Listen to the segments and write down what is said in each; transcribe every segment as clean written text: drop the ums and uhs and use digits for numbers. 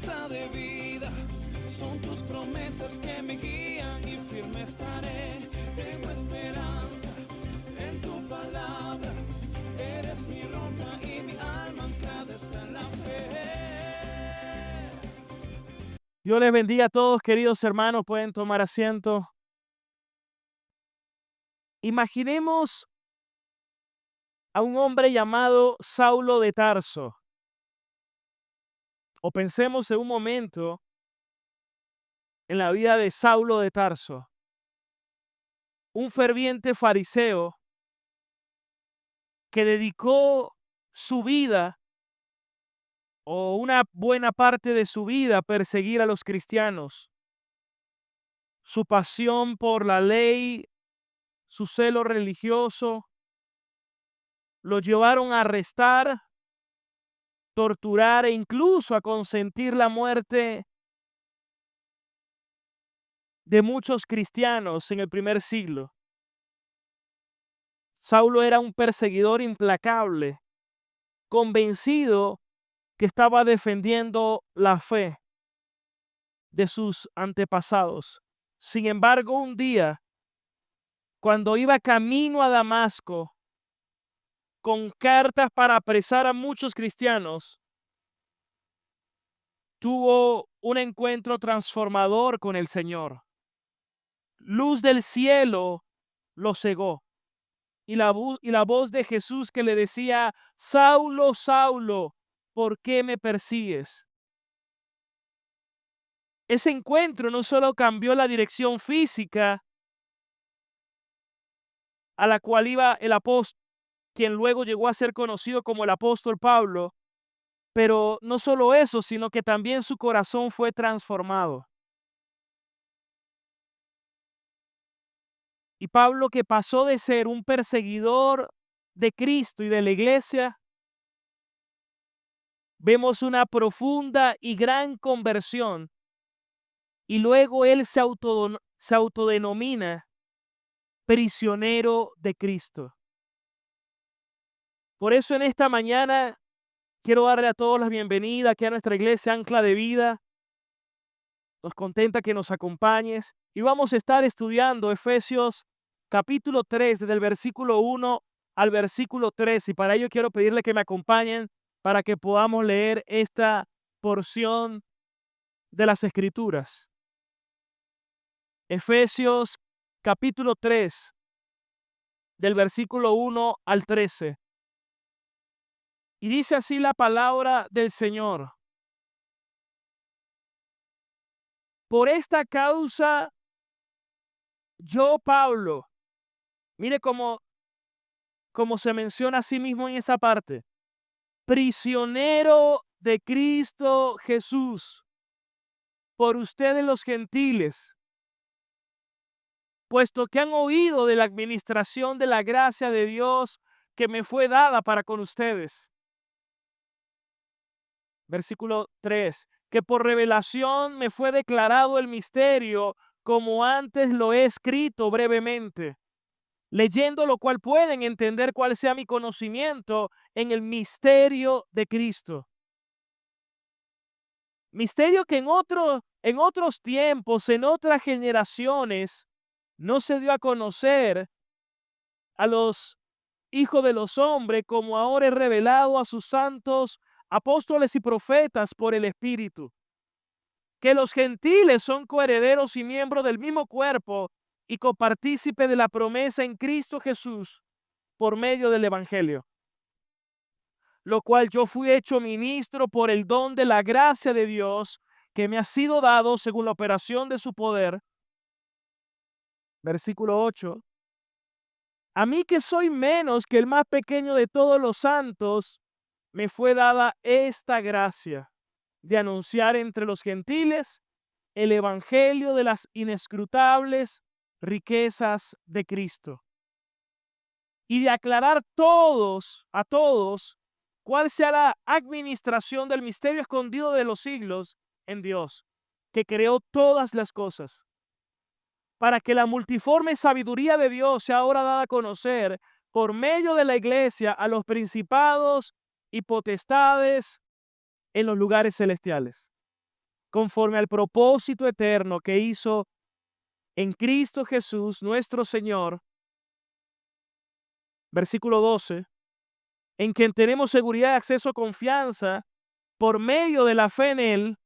meta de vida. Son tus promesas que me guían y firme estaré. Tengo esperanza en tu palabra. Eres mi roca y mi alma anclada está en la fe. Dios les bendiga a todos, queridos hermanos. Pueden tomar asiento. Imaginemos a un hombre llamado Saulo de Tarso. O pensemos en un momento en la vida de Saulo de Tarso, un ferviente fariseo que dedicó su vida o una buena parte de su vida a perseguir a los cristianos. Su pasión por la ley, su celo religioso, lo llevaron a arrestar, torturar e incluso a consentir la muerte de muchos cristianos en el primer siglo. Saulo era un perseguidor implacable, convencido que estaba defendiendo la fe de sus antepasados. Sin embargo, un día, cuando iba camino a Damasco con cartas para apresar a muchos cristianos, tuvo un encuentro transformador con el Señor. Luz del cielo lo cegó. Y la voz de Jesús que le decía: Saulo, Saulo, ¿por qué me persigues? Ese encuentro no solo cambió la dirección física a la cual iba el apóstol, quien luego llegó a ser conocido como el apóstol Pablo, pero no solo eso, sino que también su corazón fue transformado. Y Pablo, que pasó de ser un perseguidor de Cristo y de la iglesia, vemos una profunda y gran conversión. Y luego él se autodenomina prisionero de Cristo. Por eso en esta mañana quiero darle a todos la bienvenida aquí a nuestra iglesia Ancla de Vida. Nos contenta que nos acompañes y vamos a estar estudiando Efesios capítulo 3, desde el versículo 1 al versículo 3. Y para ello quiero pedirle que me acompañen para que podamos leer esta porción de las Escrituras. Efesios capítulo 3, del versículo 1 al 13. Y dice así la palabra del Señor: por esta causa, yo, Pablo, mire cómo se menciona a sí mismo en esa parte, prisionero de Cristo Jesús, por ustedes los gentiles, puesto que han oído de la administración de la gracia de Dios que me fue dada para con ustedes. Versículo 3, que por revelación me fue declarado el misterio, como antes lo he escrito brevemente, leyendo lo cual pueden entender cuál sea mi conocimiento en el misterio de Cristo. Misterio que en otros tiempos, en otras generaciones, no se dio a conocer a los hijos de los hombres, como ahora es revelado a sus santos apóstoles y profetas por el Espíritu. Que los gentiles son coherederos y miembros del mismo cuerpo y copartícipes de la promesa en Cristo Jesús por medio del Evangelio, lo cual yo fui hecho ministro por el don de la gracia de Dios que me ha sido dado según la operación de su poder. Versículo 8. A mí, que soy menos que el más pequeño de todos los santos, me fue dada esta gracia de anunciar entre los gentiles el evangelio de las inescrutables riquezas de Cristo, y de aclarar a todos cuál sea la administración del misterio escondido de los siglos en Dios, que creó todas las cosas, para que la multiforme sabiduría de Dios sea ahora dada a conocer por medio de la iglesia a los principados y potestades en los lugares celestiales. conforme al propósito eterno que hizo en Cristo Jesús, nuestro Señor. Versículo 12, en quien tenemos seguridad, acceso, confianza por medio de la fe en Él.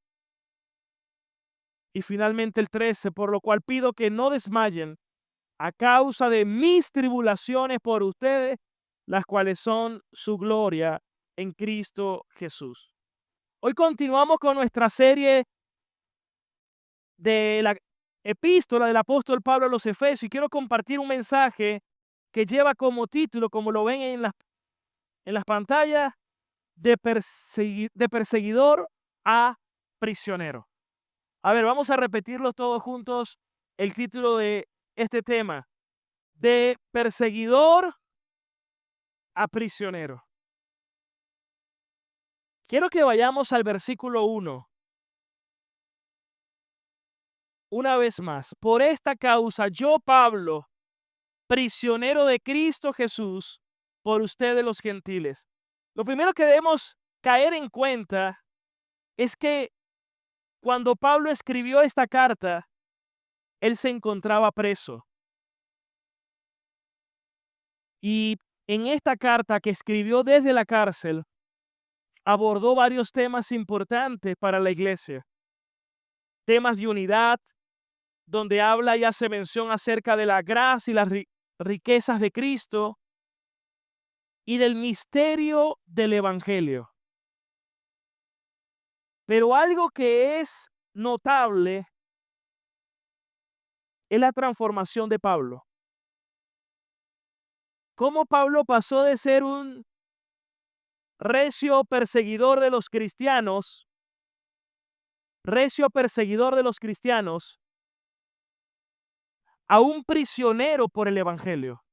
Y finalmente el 13, por lo cual pido que no desmayen a causa de mis tribulaciones por ustedes, las cuales son su gloria en Cristo Jesús. Hoy continuamos con nuestra serie de la epístola del apóstol Pablo a los Efesios y quiero compartir un mensaje que lleva como título, como lo ven en las pantallas, de perseguidor a prisionero. A ver, vamos a repetirlo todos juntos, el título de este tema, de perseguidor a prisionero. Quiero que vayamos al versículo 1. Una vez más, por esta causa yo, Pablo, prisionero de Cristo Jesús, por ustedes los gentiles. Lo primero que debemos caer en cuenta es que cuando Pablo escribió esta carta, él se encontraba preso. Y en esta carta que escribió desde la cárcel, abordó varios temas importantes para la iglesia. Temas de unidad, donde habla y hace mención acerca de la gracia y las riquezas de Cristo y del misterio del Evangelio. Pero algo que es notable es la transformación de Pablo. Cómo Pablo pasó de ser un recio perseguidor de los cristianos, a un prisionero por el Evangelio.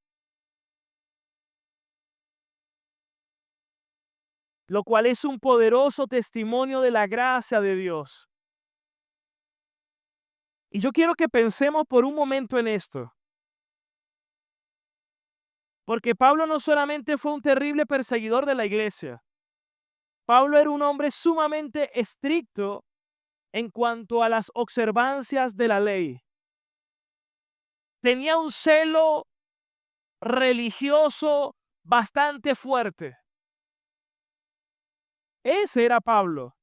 Lo cual es un poderoso testimonio de la gracia de Dios. Y yo quiero que pensemos por un momento en esto. Porque Pablo no solamente fue un terrible perseguidor de la iglesia. Pablo era un hombre sumamente estricto en cuanto a las observancias de la ley. Tenía un celo religioso bastante fuerte. Ese era Pablo.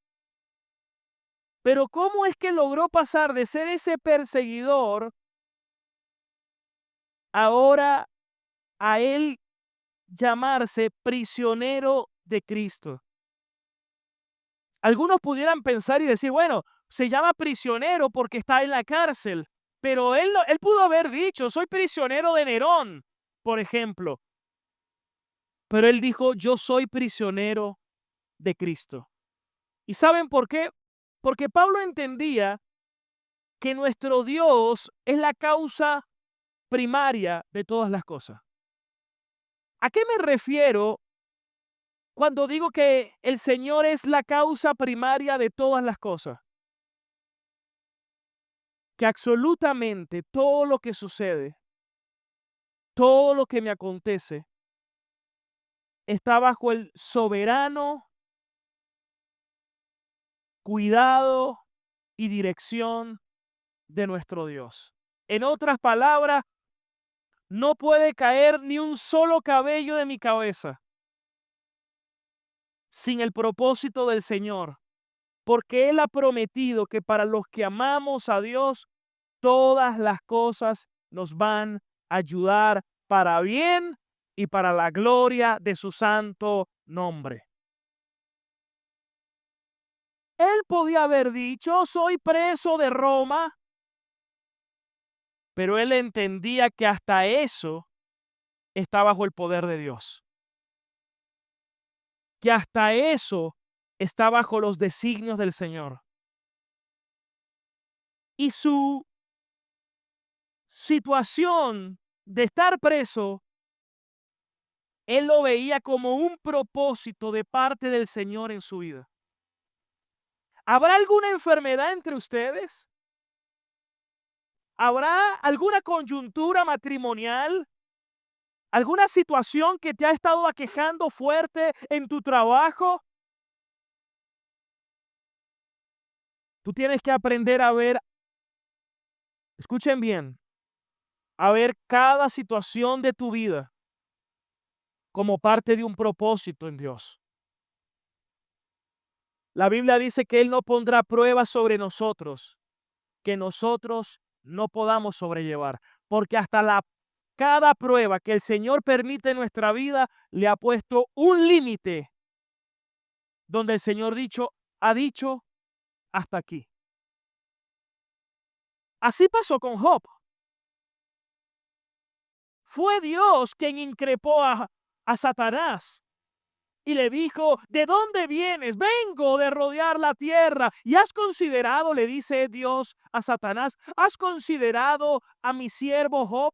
Pero ¿cómo es que logró pasar de ser ese perseguidor ahora a él llamarse prisionero de Cristo? Algunos pudieran pensar y decir, bueno, se llama prisionero porque está en la cárcel, pero él pudo haber dicho, soy prisionero de Nerón, por ejemplo. Pero él dijo, yo soy prisionero de Cristo. ¿Y saben por qué? Porque Pablo entendía que nuestro Dios es la causa primaria de todas las cosas. ¿A qué me refiero cuando digo que el Señor es la causa primaria de todas las cosas? Que absolutamente todo lo que sucede, todo lo que me acontece, está bajo el soberano cuidado y dirección de nuestro Dios. En otras palabras, no puede caer ni un solo cabello de mi cabeza sin el propósito del Señor, porque Él ha prometido que para los que amamos a Dios, todas las cosas nos van a ayudar para bien y para la gloria de su santo nombre. Él podía haber dicho, soy preso de Roma, pero él entendía que hasta eso está bajo el poder de Dios. Que hasta eso está bajo los designios del Señor. Y su situación de estar preso, él lo veía como un propósito de parte del Señor en su vida. ¿Habrá alguna enfermedad entre ustedes? ¿Habrá alguna coyuntura matrimonial? ¿Alguna situación que te ha estado aquejando fuerte en tu trabajo? Tú tienes que aprender a ver, escuchen bien, a ver cada situación de tu vida como parte de un propósito en Dios. La Biblia dice que Él no pondrá pruebas sobre nosotros que nosotros no podamos sobrellevar, porque cada prueba que el Señor permite en nuestra vida le ha puesto un límite donde el Señor ha dicho hasta aquí. Así pasó con Job. Fue Dios quien increpó a Satanás y le dijo: ¿de dónde vienes? Vengo de rodear la tierra. ¿Y has considerado, le dice Dios a Satanás, has considerado a mi siervo Job?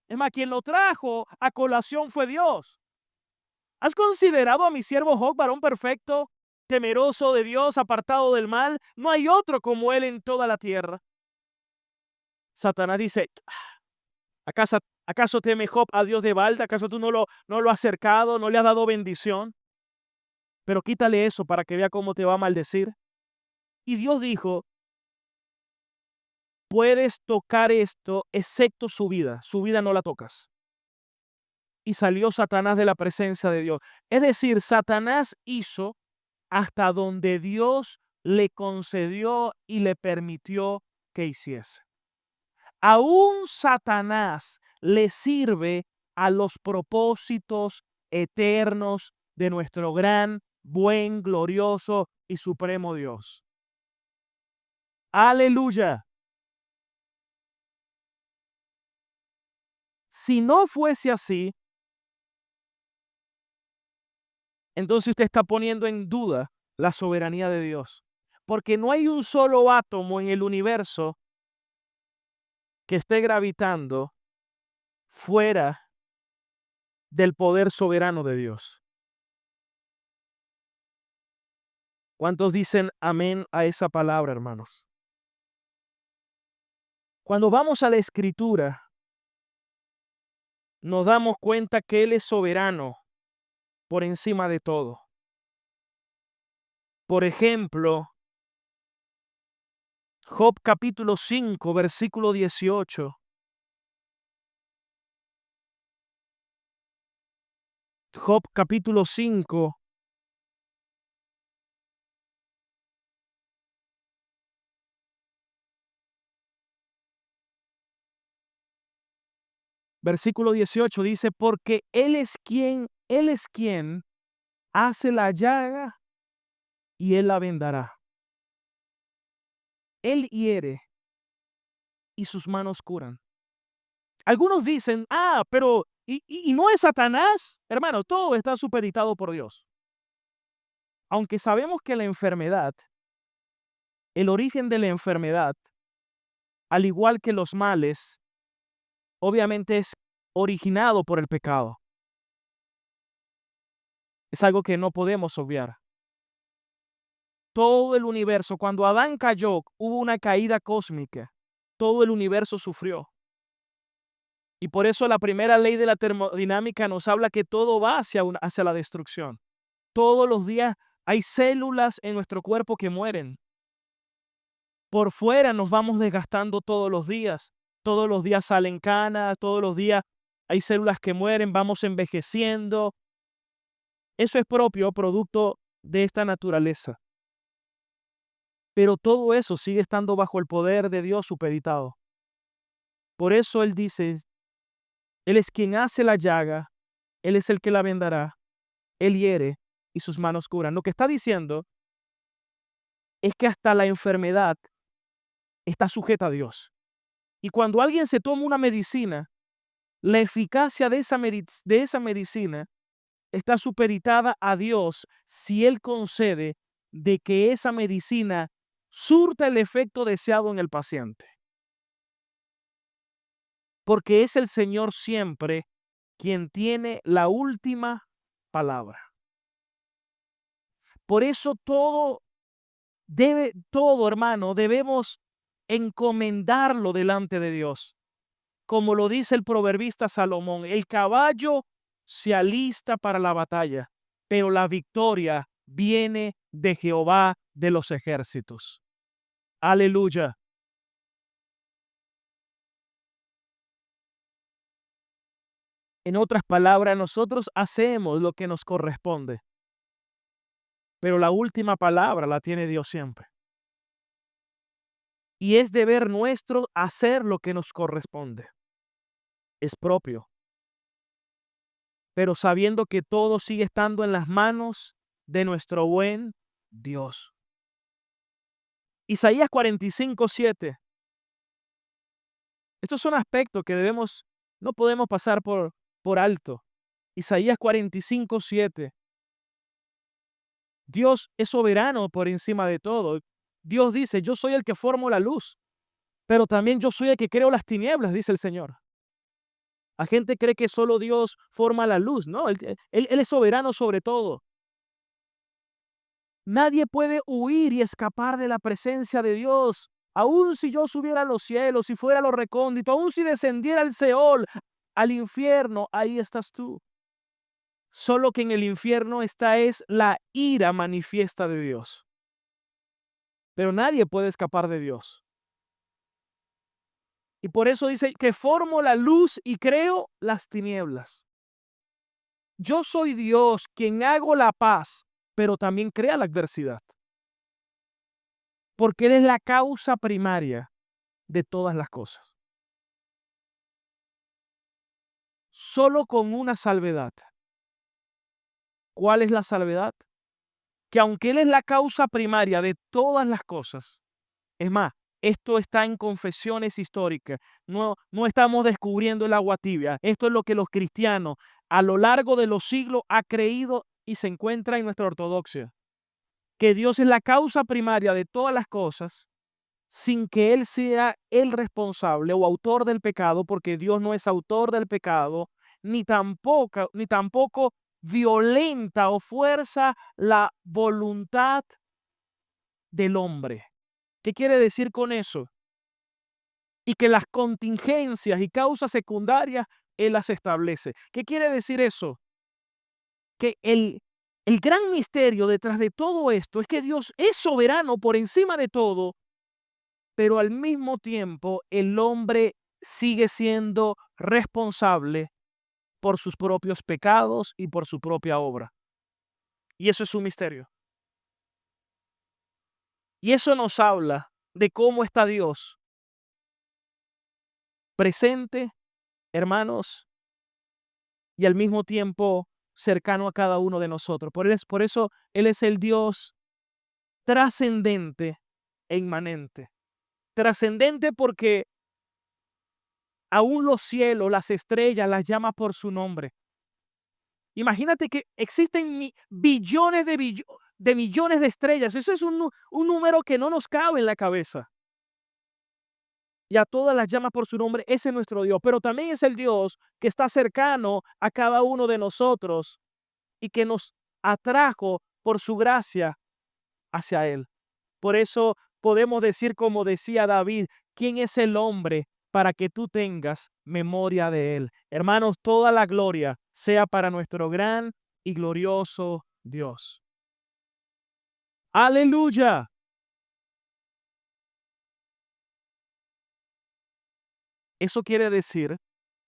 Es más, quien lo trajo a colación fue Dios. ¿Has considerado a mi siervo Job, varón perfecto, temeroso de Dios, apartado del mal? No hay otro como él en toda la tierra. Satanás dice: ¿acaso teme Job a Dios de balde? ¿Acaso tú no lo has cercado, no le has dado bendición? Pero quítale eso para que vea cómo te va a maldecir. Y Dios dijo: puedes tocar esto excepto su vida no la tocas. Y salió Satanás de la presencia de Dios. Es decir, Satanás hizo hasta donde Dios le concedió y le permitió que hiciese. Aún Satanás le sirve a los propósitos eternos de nuestro gran, buen, glorioso y supremo Dios. Aleluya. Si no fuese así, entonces usted está poniendo en duda la soberanía de Dios. Porque no hay un solo átomo en el universo que esté gravitando fuera del poder soberano de Dios. ¿Cuántos dicen amén a esa palabra, hermanos? Cuando vamos a la Escritura, nos damos cuenta que Él es soberano por encima de todo. Por ejemplo, Job capítulo 5, versículo 18. Job capítulo 5, versículo 18 dice: porque Él es quien hace la llaga y Él la vendará. Él hiere y sus manos curan. Algunos dicen: pero ¿y no es Satanás? Hermano, todo está supeditado por Dios. Aunque sabemos que la enfermedad, el origen de la enfermedad, al igual que los males, obviamente es originado por el pecado. Es algo que no podemos obviar. Todo el universo, cuando Adán cayó, hubo una caída cósmica. Todo el universo sufrió. Y por eso la primera ley de la termodinámica nos habla que todo va hacia la destrucción. Todos los días hay células en nuestro cuerpo que mueren. Por fuera nos vamos desgastando todos los días. Todos los días salen canas, todos los días hay células que mueren, vamos envejeciendo. Eso es producto de esta naturaleza. Pero todo eso sigue estando bajo el poder de Dios supeditado. Por eso Él dice: Él es quien hace la llaga, Él es el que la vendará, Él hiere y sus manos curan. Lo que está diciendo es que hasta la enfermedad está sujeta a Dios. Y cuando alguien se toma una medicina, la eficacia de esa medicina está supeditada a Dios si Él concede de que esa medicina surta el efecto deseado en el paciente. Porque es el Señor siempre quien tiene la última palabra. Por eso hermano, debemos encomendarlo delante de Dios. Como lo dice el proverbista Salomón: el caballo se alista para la batalla, pero la victoria viene de Jehová de los ejércitos. Aleluya. En otras palabras, nosotros hacemos lo que nos corresponde, pero la última palabra la tiene Dios siempre. Y es deber nuestro hacer lo que nos corresponde. Es propio, pero sabiendo que todo sigue estando en las manos de nuestro buen Dios. Isaías 45:7. Estos son aspectos que no podemos pasar por alto. Isaías 45:7. Dios es soberano por encima de todo. Dios dice, yo soy el que formo la luz, pero también yo soy el que creo las tinieblas, dice el Señor. La gente cree que solo Dios forma la luz. No, él es soberano sobre todo. Nadie puede huir y escapar de la presencia de Dios. Aun si yo subiera a los cielos, si fuera a lo recóndito, aun si descendiera al Seol, al infierno, ahí estás tú. Solo que en el infierno está es la ira manifiesta de Dios. Pero nadie puede escapar de Dios. Y por eso dice que formo la luz y creo las tinieblas. Yo soy Dios quien hago la paz, pero también crea la adversidad. Porque Él es la causa primaria de todas las cosas. Solo con una salvedad. ¿Cuál es la salvedad? Que aunque Él es la causa primaria de todas las cosas, es más, esto está en confesiones históricas, no estamos descubriendo el agua tibia, esto es lo que los cristianos a lo largo de los siglos ha creído y se encuentra en nuestra ortodoxia, que Dios es la causa primaria de todas las cosas, sin que Él sea el responsable o autor del pecado, porque Dios no es autor del pecado, ni tampoco violenta o fuerza la voluntad del hombre. ¿Qué quiere decir con eso? Y que las contingencias y causas secundarias Él las establece. ¿Qué quiere decir eso? Que el gran misterio detrás de todo esto es que Dios es soberano por encima de todo, pero al mismo tiempo el hombre sigue siendo responsable por sus propios pecados y por su propia obra. Y eso es un misterio. Y eso nos habla de cómo está Dios presente, hermanos, y al mismo tiempo cercano a cada uno de nosotros. Por eso Él es el Dios trascendente e inmanente. Trascendente porque aún los cielos, las estrellas, las llama por su nombre. Imagínate que existen billones de millones de estrellas. Eso es un número que no nos cabe en la cabeza. Y a todas las llama por su nombre. Ese es nuestro Dios. Pero también es el Dios que está cercano a cada uno de nosotros y que nos atrajo por su gracia hacia Él. Por eso podemos decir, como decía David, ¿quién es el hombre para que tú tengas memoria de Él? Hermanos, toda la gloria sea para nuestro gran y glorioso Dios. Aleluya. Eso quiere decir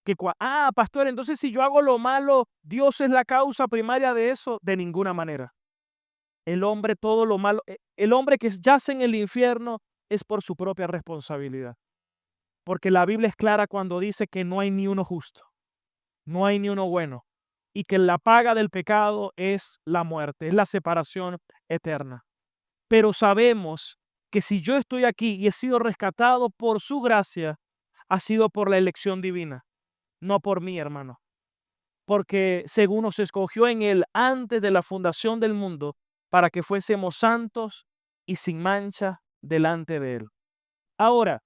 que, pastor, entonces si yo hago lo malo, ¿Dios es la causa primaria de eso? De ninguna manera. El hombre, todo lo malo, el hombre que yace en el infierno es por su propia responsabilidad. Porque la Biblia es clara cuando dice que no hay ni uno justo, no hay ni uno bueno, y que la paga del pecado es la muerte, es la separación eterna. Pero sabemos que si yo estoy aquí y he sido rescatado por su gracia, ha sido por la elección divina, no por mí, hermano. Porque según nos escogió en Él antes de la fundación del mundo, para que fuésemos santos y sin mancha delante de Él. Ahora,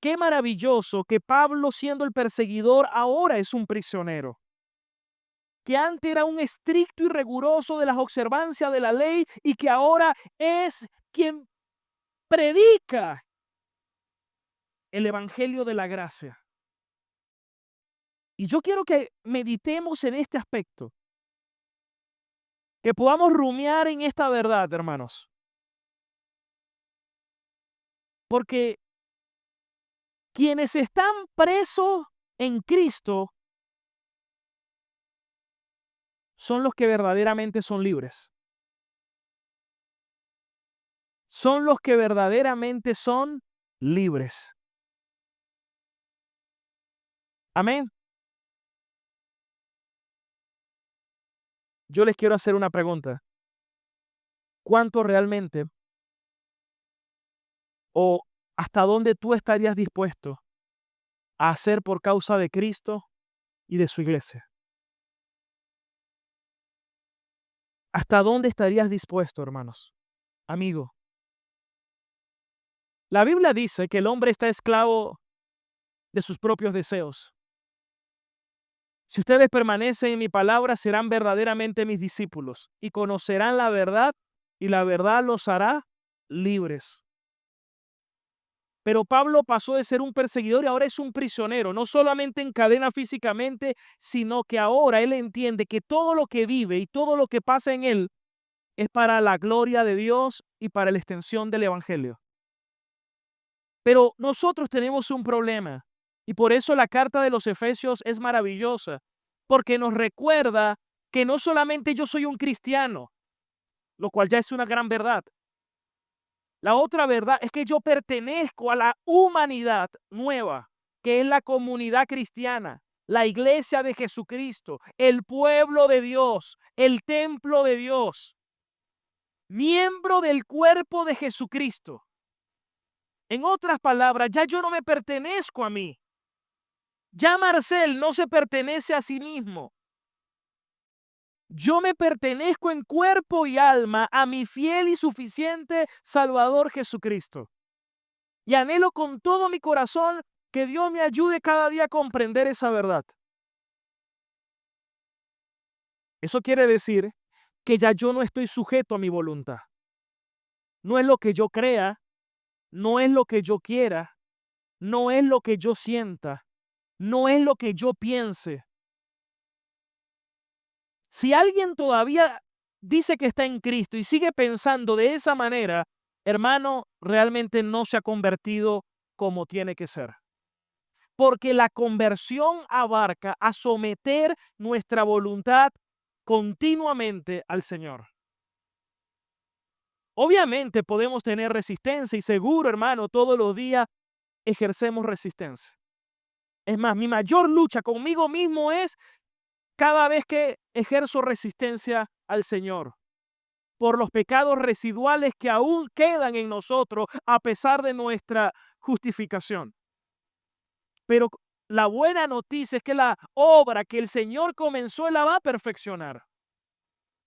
qué maravilloso que Pablo, siendo el perseguidor, ahora es un prisionero. Que antes era un estricto y riguroso de las observancias de la ley y que ahora es quien predica el evangelio de la gracia. Y yo quiero que meditemos en este aspecto, que podamos rumiar en esta verdad, hermanos. Porque quienes están presos en Cristo son los que verdaderamente son libres. Son los que verdaderamente son libres. Amén. Yo les quiero hacer una pregunta. ¿Cuánto realmente o hasta dónde tú estarías dispuesto a hacer por causa de Cristo y de su iglesia? ¿Hasta dónde estarías dispuesto, hermanos? Amigo, la Biblia dice que el hombre está esclavo de sus propios deseos. Si ustedes permanecen en mi palabra, serán verdaderamente mis discípulos y conocerán la verdad, y la verdad los hará libres. Pero Pablo pasó de ser un perseguidor y ahora es un prisionero, no solamente encadena físicamente, sino que ahora él entiende que todo lo que vive y todo lo que pasa en él es para la gloria de Dios y para la extensión del evangelio. Pero nosotros tenemos un problema y por eso la carta de los Efesios es maravillosa, porque nos recuerda que no solamente yo soy un cristiano, lo cual ya es una gran verdad. La otra verdad es que yo pertenezco a la humanidad nueva, que es la comunidad cristiana, la iglesia de Jesucristo, el pueblo de Dios, el templo de Dios, miembro del cuerpo de Jesucristo. En otras palabras, ya yo no me pertenezco a mí. Ya Marcel no se pertenece a sí mismo. Yo me pertenezco en cuerpo y alma a mi fiel y suficiente Salvador Jesucristo. Y anhelo con todo mi corazón que Dios me ayude cada día a comprender esa verdad. Eso quiere decir que ya yo no estoy sujeto a mi voluntad. No es lo que yo crea, no es lo que yo quiera, no es lo que yo sienta, no es lo que yo piense. Si alguien todavía dice que está en Cristo y sigue pensando de esa manera, hermano, realmente no se ha convertido como tiene que ser. Porque la conversión abarca a someter nuestra voluntad continuamente al Señor. Obviamente podemos tener resistencia y seguro, hermano, todos los días ejercemos resistencia. Es más, mi mayor lucha conmigo mismo es cada vez que ejerzo resistencia al Señor por los pecados residuales que aún quedan en nosotros a pesar de nuestra justificación. Pero la buena noticia es que la obra que el Señor comenzó, Él la va a perfeccionar.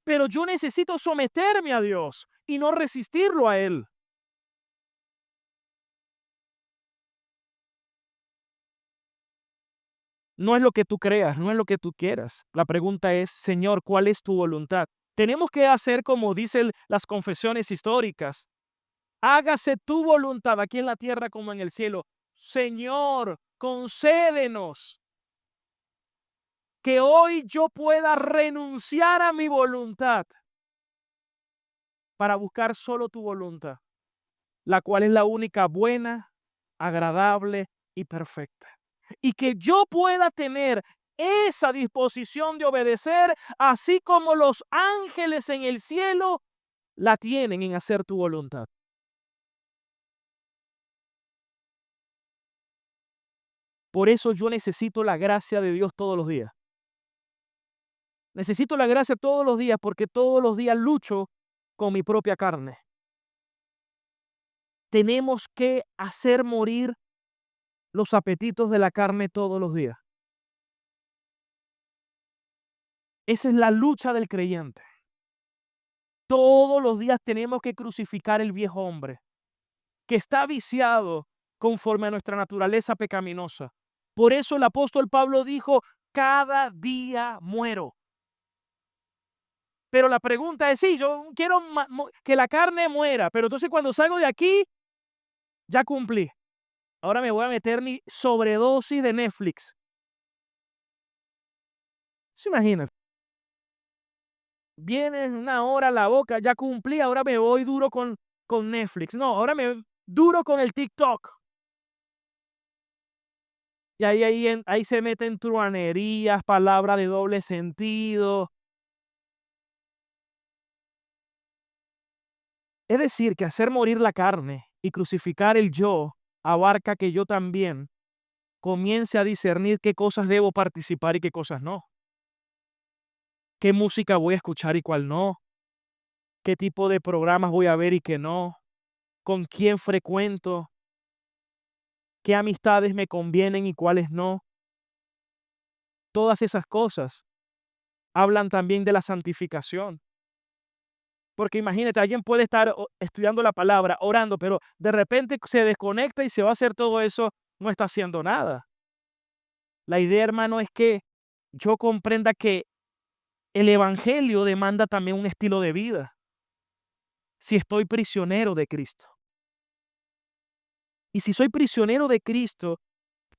Pero yo necesito someterme a Dios y no resistirlo a Él. No es lo que tú creas, no es lo que tú quieras. La pregunta es, Señor, ¿cuál es tu voluntad? Tenemos que hacer como dicen las confesiones históricas. Hágase tu voluntad aquí en la tierra como en el cielo. Señor, concédenos que hoy yo pueda renunciar a mi voluntad para buscar solo tu voluntad, la cual es la única buena, agradable y perfecta. Y que yo pueda tener esa disposición de obedecer, así como los ángeles en el cielo la tienen en hacer tu voluntad. Por eso yo necesito la gracia de Dios todos los días. Necesito la gracia todos los días porque todos los días lucho con mi propia carne. Tenemos que hacer morir los apetitos de la carne todos los días. Esa es la lucha del creyente. Todos los días tenemos que crucificar el viejo hombre, que está viciado conforme a nuestra naturaleza pecaminosa. Por eso el apóstol Pablo dijo, cada día muero. Pero la pregunta es, sí, yo quiero que la carne muera, pero entonces cuando salgo de aquí, ya cumplí. Ahora me voy a meter mi sobredosis de Netflix. ¿Se imaginan? Viene una hora a la boca, ya cumplí, ahora me voy duro con Netflix. No, ahora duro con el TikTok. Y ahí se meten truanerías, palabras de doble sentido. Es decir, que hacer morir la carne y crucificar el yo abarca que yo también comience a discernir qué cosas debo participar y qué cosas no. Qué música voy a escuchar y cuál no. Qué tipo de programas voy a ver y qué no. Con quién frecuento. Qué amistades me convienen y cuáles no. Todas esas cosas hablan también de la santificación. Porque imagínate, alguien puede estar estudiando la palabra, orando, pero de repente se desconecta y se va a hacer todo eso, no está haciendo nada. La idea, hermano, es que yo comprenda que el evangelio demanda también un estilo de vida. Si estoy prisionero de Cristo. Y si soy prisionero de Cristo,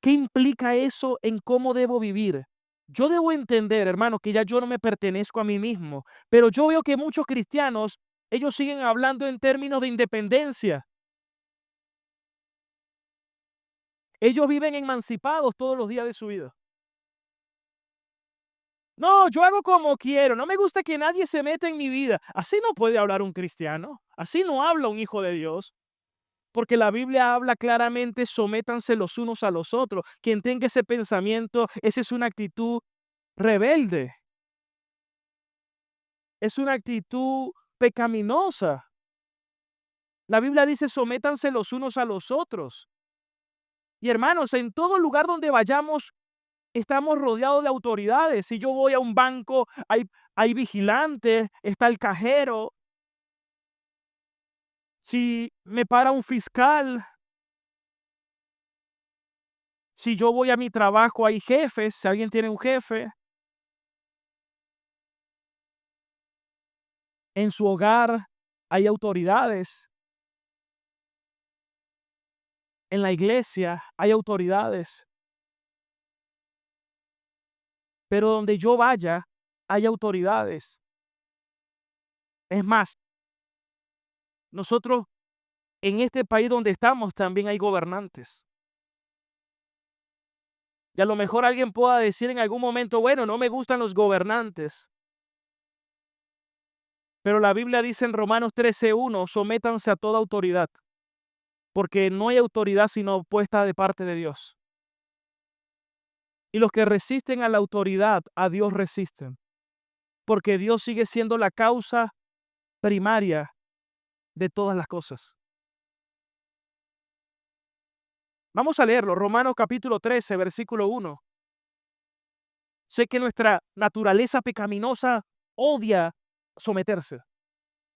¿qué implica eso en cómo debo vivir? Yo debo entender, hermano, que ya yo no me pertenezco a mí mismo, pero yo veo que muchos cristianos, ellos siguen hablando en términos de independencia. Ellos viven emancipados todos los días de su vida. No, yo hago como quiero, no me gusta que nadie se meta en mi vida. Así no puede hablar un cristiano, así no habla un hijo de Dios. Porque la Biblia habla claramente, sométanse los unos a los otros. Quien tenga ese pensamiento, esa es una actitud rebelde, es una actitud pecaminosa. La Biblia dice, sométanse los unos a los otros. Y hermanos, en todo lugar donde vayamos, estamos rodeados de autoridades. Si yo voy a un banco, hay vigilantes, está el cajero. Si me para un fiscal, si yo voy a mi trabajo, hay jefes, si alguien tiene un jefe. En su hogar hay autoridades. En la iglesia hay autoridades. Pero donde yo vaya, hay autoridades. Es más, nosotros en este país donde estamos también hay gobernantes. Y a lo mejor alguien pueda decir en algún momento, bueno, no me gustan los gobernantes. Pero la Biblia dice en Romanos 13:1, sométanse a toda autoridad, porque no hay autoridad sino puesta de parte de Dios. Y los que resisten a la autoridad, a Dios resisten, porque Dios sigue siendo la causa primaria de todas las cosas. Vamos a leerlo, Romanos capítulo 13, versículo 1. Sé que nuestra naturaleza pecaminosa odia someterse.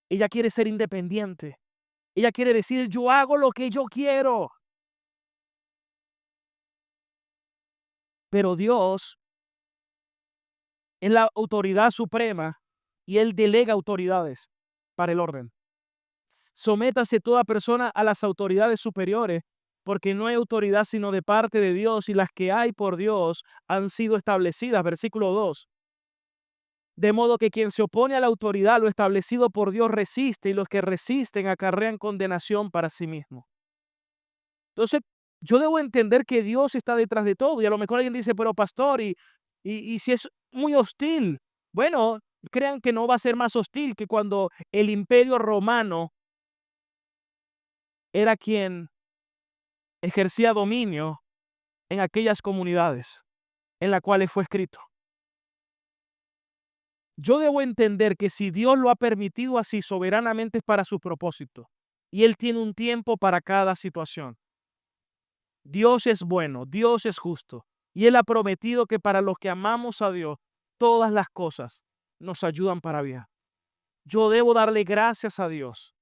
Ella quiere ser independiente. Ella quiere decir, yo hago lo que yo quiero. Pero Dios es la autoridad suprema y Él delega autoridades para el orden. Sométase toda persona a las autoridades superiores, porque no hay autoridad sino de parte de Dios, y las que hay por Dios han sido establecidas. Versículo 2. De modo que quien se opone a la autoridad, lo establecido por Dios, resiste, y los que resisten acarrean condenación para sí mismos. Entonces, yo debo entender que Dios está detrás de todo. Y a lo mejor alguien dice, pero pastor, y si es muy hostil. Bueno, crean que no va a ser más hostil que cuando el imperio romano era quien ejercía dominio en aquellas comunidades en las cuales fue escrito. Yo debo entender que si Dios lo ha permitido así soberanamente es para su propósito. Y Él tiene un tiempo para cada situación. Dios es bueno, Dios es justo. Y Él ha prometido que para los que amamos a Dios, todas las cosas nos ayudan para bien. Yo debo darle gracias a Dios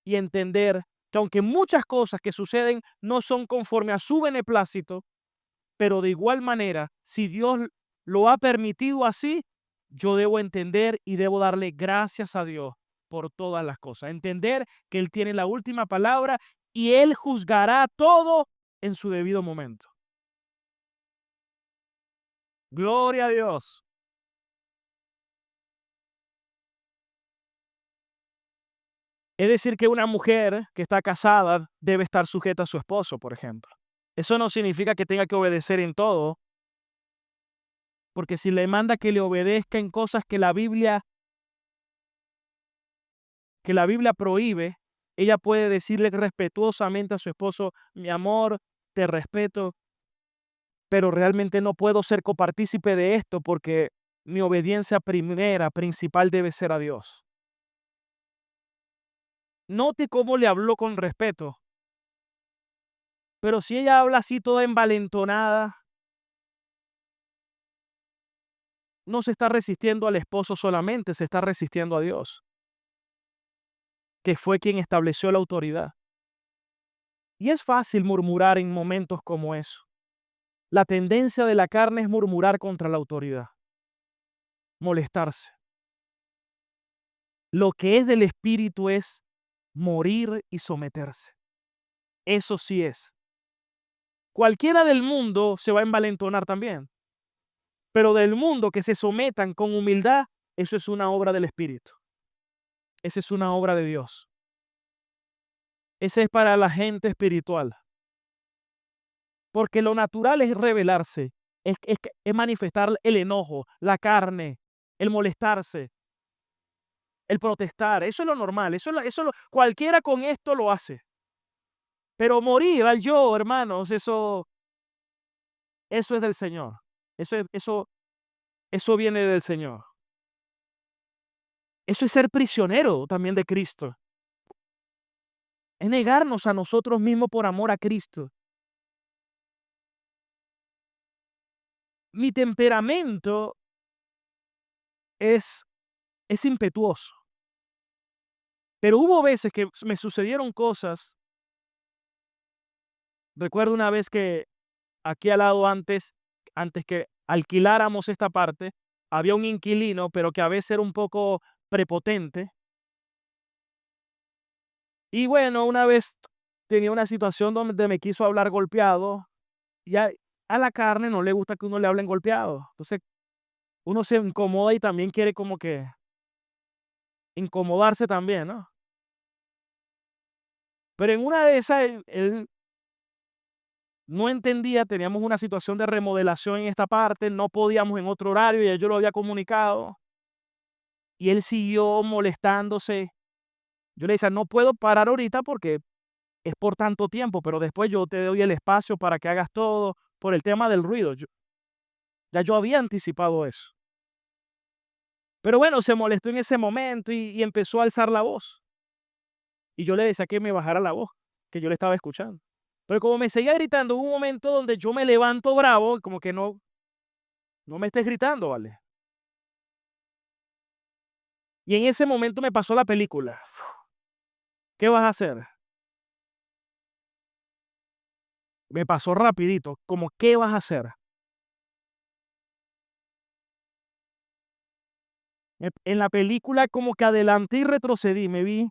y entender que aunque muchas cosas que suceden no son conforme a su beneplácito, pero de igual manera, si Dios lo ha permitido así, yo debo entender y debo darle gracias a Dios por todas las cosas. Entender que Él tiene la última palabra y Él juzgará todo en su debido momento. Gloria a Dios. Es decir, que una mujer que está casada debe estar sujeta a su esposo, por ejemplo. Eso no significa que tenga que obedecer en todo, porque si le manda que le obedezca en cosas que la Biblia prohíbe, ella puede decirle respetuosamente a su esposo: mi amor, te respeto, pero realmente no puedo ser copartícipe de esto porque mi obediencia primera, principal debe ser a Dios. Note cómo le habló con respeto, pero si ella habla así toda envalentonada, no se está resistiendo al esposo solamente, se está resistiendo a Dios, que fue quien estableció la autoridad. Y es fácil murmurar en momentos como eso. La tendencia de la carne es murmurar contra la autoridad, molestarse. Lo que es del espíritu es morir y someterse. Eso sí es. Cualquiera del mundo se va a envalentonar también, pero del mundo que se sometan con humildad, eso es una obra del espíritu. Esa es una obra de Dios. Ese es para la gente espiritual. Porque lo natural es rebelarse, es manifestar el enojo, la carne, el molestarse, el protestar. Eso es lo normal. Cualquiera con esto lo hace. Pero morir al yo, hermanos, eso es del Señor. Eso viene del Señor. Eso es ser prisionero también de Cristo. Es negarnos a nosotros mismos por amor a Cristo. Mi temperamento es, es impetuoso. Pero hubo veces que me sucedieron cosas. Recuerdo una vez que aquí al lado antes que alquiláramos esta parte, había un inquilino, pero que a veces era un poco prepotente. Y bueno, una vez tenía una situación donde me quiso hablar golpeado y a la carne no le gusta que uno le hablen golpeado. Entonces uno se incomoda y también quiere como que incomodarse también, ¿no? Pero en una de esas él no entendía, teníamos una situación de remodelación en esta parte, no podíamos en otro horario, y yo lo había comunicado, y él siguió molestándose. Yo le decía: no puedo parar ahorita porque es por tanto tiempo, pero después yo te doy el espacio para que hagas todo, por el tema del ruido. Ya yo había anticipado eso. Pero bueno, se molestó en ese momento y empezó a alzar la voz. Y yo le decía que me bajara la voz, que yo le estaba escuchando. Pero como me seguía gritando, hubo un momento donde yo me levanto bravo, como que no me estés gritando, ¿vale? Y en ese momento me pasó la película. ¿Qué vas a hacer? Me pasó rapidito, como ¿qué vas a hacer? En la película como que adelanté y retrocedí, me vi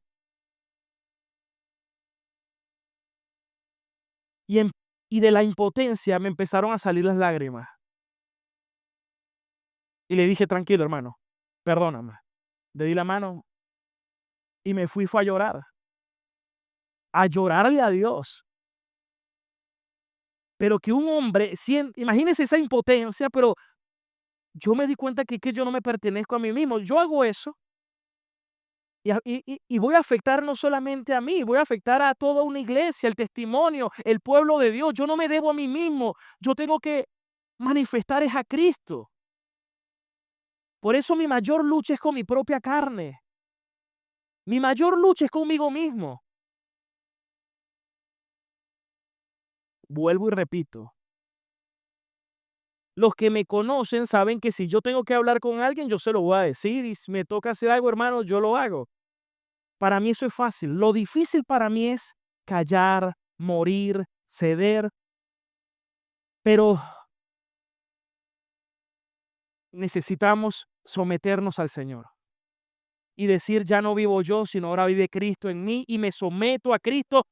y, y de la impotencia me empezaron a salir las lágrimas. Y le dije: tranquilo, hermano, perdóname. Le di la mano y me fue a llorarle a Dios. Pero que un hombre, imagínese esa impotencia, pero yo me di cuenta que yo no me pertenezco a mí mismo. Yo hago eso y voy a afectar no solamente a mí, voy a afectar a toda una iglesia, el testimonio, el pueblo de Dios. Yo no me debo a mí mismo. Yo tengo que manifestar es a Cristo. Por eso mi mayor lucha es con mi propia carne. Mi mayor lucha es conmigo mismo. Vuelvo y repito. Los que me conocen saben que si yo tengo que hablar con alguien, yo se lo voy a decir. Y si me toca hacer algo, hermano, yo lo hago. Para mí eso es fácil. Lo difícil para mí es callar, morir, ceder, pero necesitamos someternos al Señor y decir: ya no vivo yo, sino ahora vive Cristo en mí y me someto a Cristo.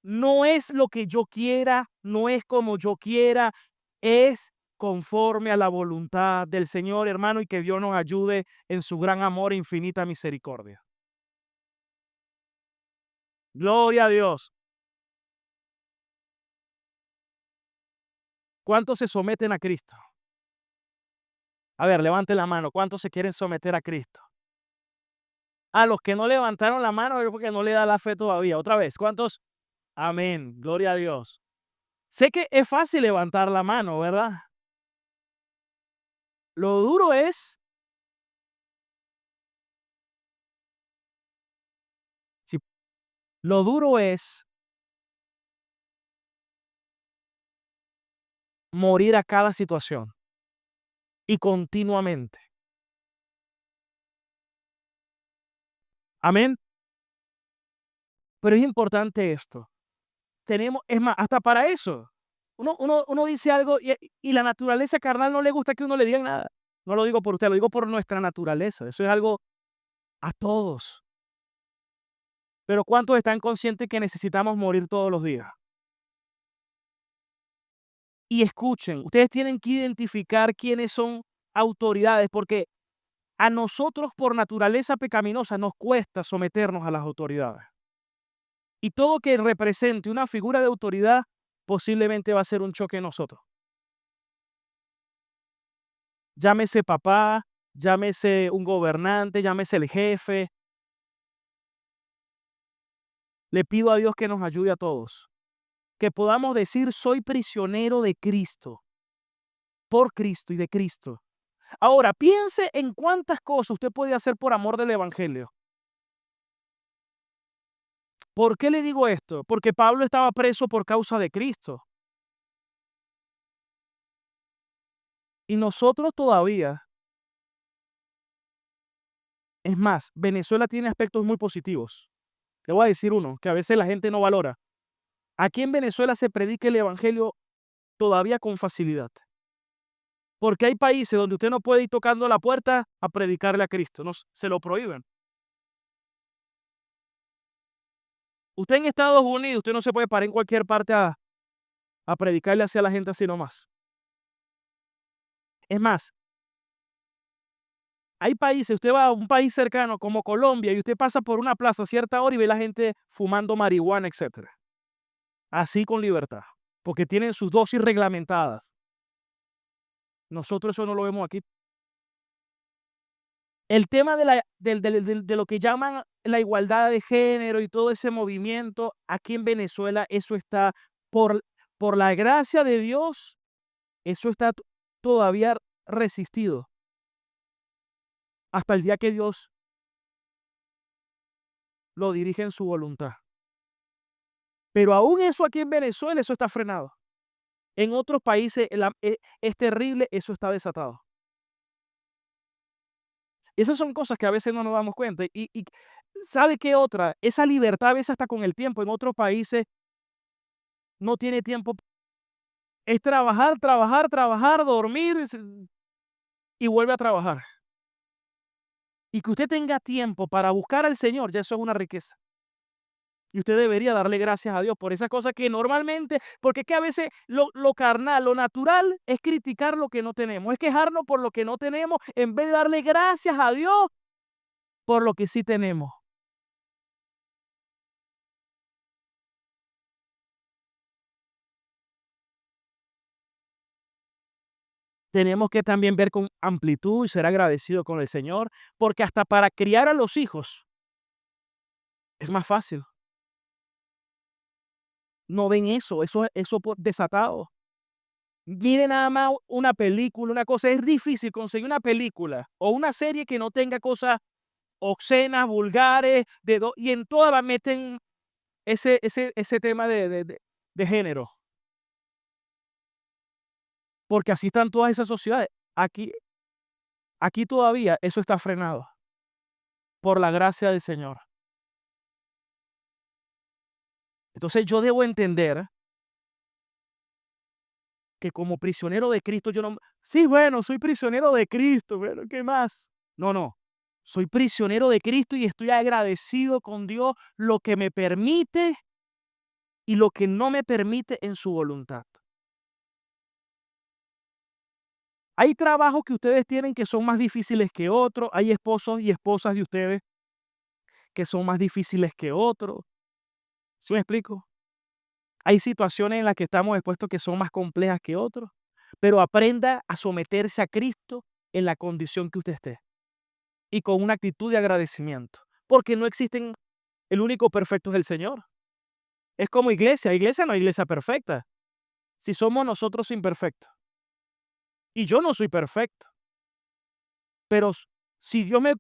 No es lo que yo quiera, no es como yo quiera, es conforme a la voluntad del Señor, hermano, y que Dios nos ayude en su gran amor e infinita misericordia. Gloria a Dios. ¿Cuántos se someten a Cristo? A ver, levanten la mano. ¿Cuántos se quieren someter a Cristo? A los que no levantaron la mano es porque no le da la fe todavía. Otra vez, ¿cuántos? Amén. Gloria a Dios. Sé que es fácil levantar la mano, ¿verdad? Lo duro es, si- lo duro es morir a cada situación y continuamente. Amén. Pero es importante esto. Es más, hasta para eso. Uno dice algo y la naturaleza carnal no le gusta que uno le diga nada. No lo digo por usted, lo digo por nuestra naturaleza. Eso es algo a todos. Pero ¿cuántos están conscientes que necesitamos morir todos los días? Y escuchen, ustedes tienen que identificar quiénes son autoridades, porque a nosotros por naturaleza pecaminosa nos cuesta someternos a las autoridades. Y todo que represente una figura de autoridad posiblemente va a ser un choque en nosotros. Llámese papá, llámese un gobernante, llámese el jefe. Le pido a Dios que nos ayude a todos. Que podamos decir, soy prisionero de Cristo, por Cristo y de Cristo. Ahora, piense en cuántas cosas usted puede hacer por amor del Evangelio. ¿Por qué le digo esto? Porque Pablo estaba preso por causa de Cristo. Y nosotros todavía, es más, Venezuela tiene aspectos muy positivos. Te voy a decir uno, que a veces la gente no valora. Aquí en Venezuela se predica el Evangelio todavía con facilidad. Porque hay países donde usted no puede ir tocando la puerta a predicarle a Cristo, no, se lo prohíben. Usted en Estados Unidos, usted no se puede parar en cualquier parte a predicarle hacia la gente así nomás. Es más, hay países, usted va a un país cercano como Colombia y usted pasa por una plaza a cierta hora y ve la gente fumando marihuana, etcétera. Así con libertad, porque tienen sus dosis reglamentadas. Nosotros eso no lo vemos aquí. El tema de lo que llaman la igualdad de género y todo ese movimiento, aquí en Venezuela, eso está por, por la gracia de Dios, eso está todavía resistido hasta el día que Dios lo dirige en su voluntad. Pero aún eso aquí en Venezuela, eso está frenado. En otros países es terrible, eso está desatado. Y esas son cosas que a veces no nos damos cuenta. Y ¿sabe qué otra? Esa libertad a veces hasta con el tiempo. En otros países no tiene tiempo. Es trabajar, trabajar, trabajar, dormir y vuelve a trabajar. Y que usted tenga tiempo para buscar al Señor, ya eso es una riqueza. Y usted debería darle gracias a Dios por esas cosas que normalmente, porque es que a veces lo carnal, lo natural es criticar lo que no tenemos, es quejarnos por lo que no tenemos en vez de darle gracias a Dios por lo que sí tenemos. Tenemos que también ver con amplitud y ser agradecido con el Señor, porque hasta para criar a los hijos es más fácil. No ven eso por desatado. Miren nada más una película, una cosa, es difícil conseguir una película o una serie que no tenga cosas obscenas, vulgares, y en todas meten ese tema de género, porque así están todas esas sociedades. Aquí todavía eso está frenado por la gracia del Señor. Entonces yo debo entender que como prisionero de Cristo yo no, sí, bueno, soy prisionero de Cristo, bueno, ¿qué más? No, no. Soy prisionero de Cristo y estoy agradecido con Dios lo que me permite y lo que no me permite en su voluntad. Hay trabajos que ustedes tienen que son más difíciles que otros, hay esposos y esposas de ustedes que son más difíciles que otros. ¿Sí me explico? Hay situaciones en las que estamos expuestos que son más complejas que otras, pero aprenda a someterse a Cristo en la condición que usted esté y con una actitud de agradecimiento, porque no existen, el único perfecto es el Señor. Es como iglesia no hay iglesia perfecta, si somos nosotros imperfectos. Y yo no soy perfecto, pero si Dios me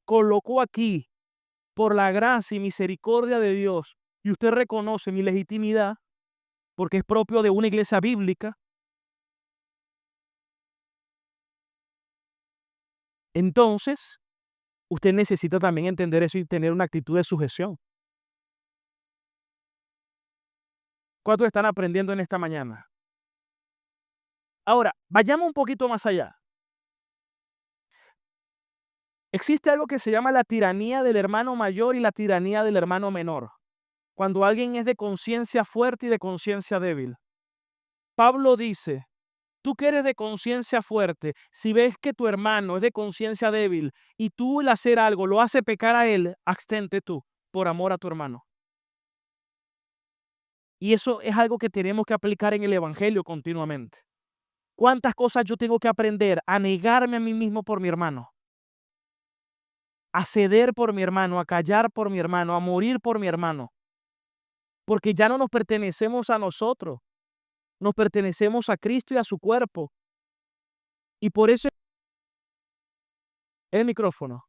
colocó aquí por la gracia y misericordia de Dios y usted reconoce mi legitimidad, porque es propio de una iglesia bíblica, entonces usted necesita también entender eso y tener una actitud de sujeción. ¿Cuántos están aprendiendo en esta mañana? Ahora, vayamos un poquito más allá. Existe algo que se llama la tiranía del hermano mayor y la tiranía del hermano menor. Cuando alguien es de conciencia fuerte y de conciencia débil. Pablo dice, tú que eres de conciencia fuerte, si ves que tu hermano es de conciencia débil y tú el hacer algo lo hace pecar a él, abstente tú por amor a tu hermano. Y eso es algo que tenemos que aplicar en el evangelio continuamente. ¿Cuántas cosas yo tengo que aprender a negarme a mí mismo por mi hermano? A ceder por mi hermano, a callar por mi hermano, a morir por mi hermano. Porque ya no nos pertenecemos a nosotros, nos pertenecemos a Cristo y a su cuerpo. Y por eso el micrófono,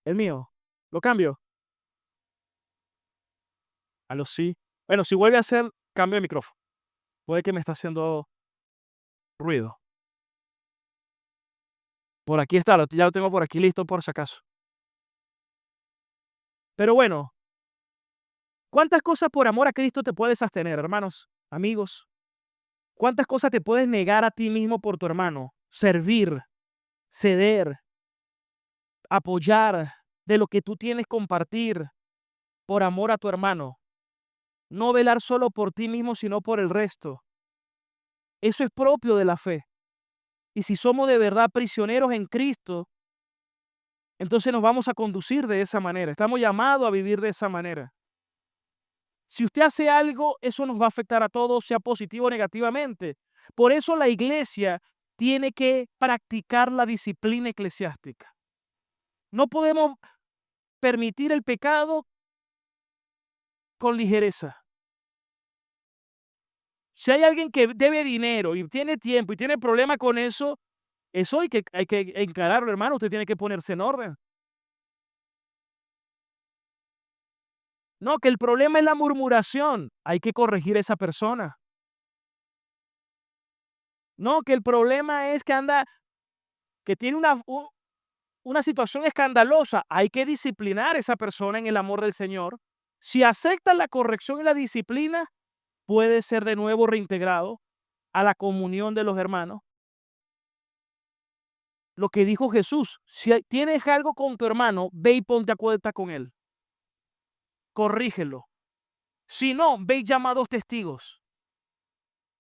el mío, lo cambio. A los sí. Bueno, si vuelve a hacer, cambio de micrófono. Puede que me está haciendo ruido. Por aquí está, ya lo tengo por aquí listo por si acaso. Pero bueno, ¿cuántas cosas por amor a Cristo te puedes abstener, hermanos, amigos? ¿Cuántas cosas te puedes negar a ti mismo por tu hermano? Servir, ceder, apoyar, de lo que tú tienes, compartir por amor a tu hermano. No velar solo por ti mismo, sino por el resto. Eso es propio de la fe. Y si somos de verdad prisioneros en Cristo, entonces nos vamos a conducir de esa manera. Estamos llamados a vivir de esa manera. Si usted hace algo, eso nos va a afectar a todos, sea positivo o negativamente. Por eso la iglesia tiene que practicar la disciplina eclesiástica. No podemos permitir el pecado con ligereza. Si hay alguien que debe dinero y tiene tiempo y tiene problema con eso hay que encararlo, hermano. Usted tiene que ponerse en orden. No, que el problema es la murmuración. Hay que corregir a esa persona. No, que el problema es que que tiene una situación escandalosa. Hay que disciplinar a esa persona en el amor del Señor. Si acepta la corrección y la disciplina, puede ser de nuevo reintegrado a la comunión de los hermanos. Lo que dijo Jesús, si tienes algo con tu hermano, ve y ponte a cuenta con él. Corrígelo. Si no, ve y llama a 2 testigos.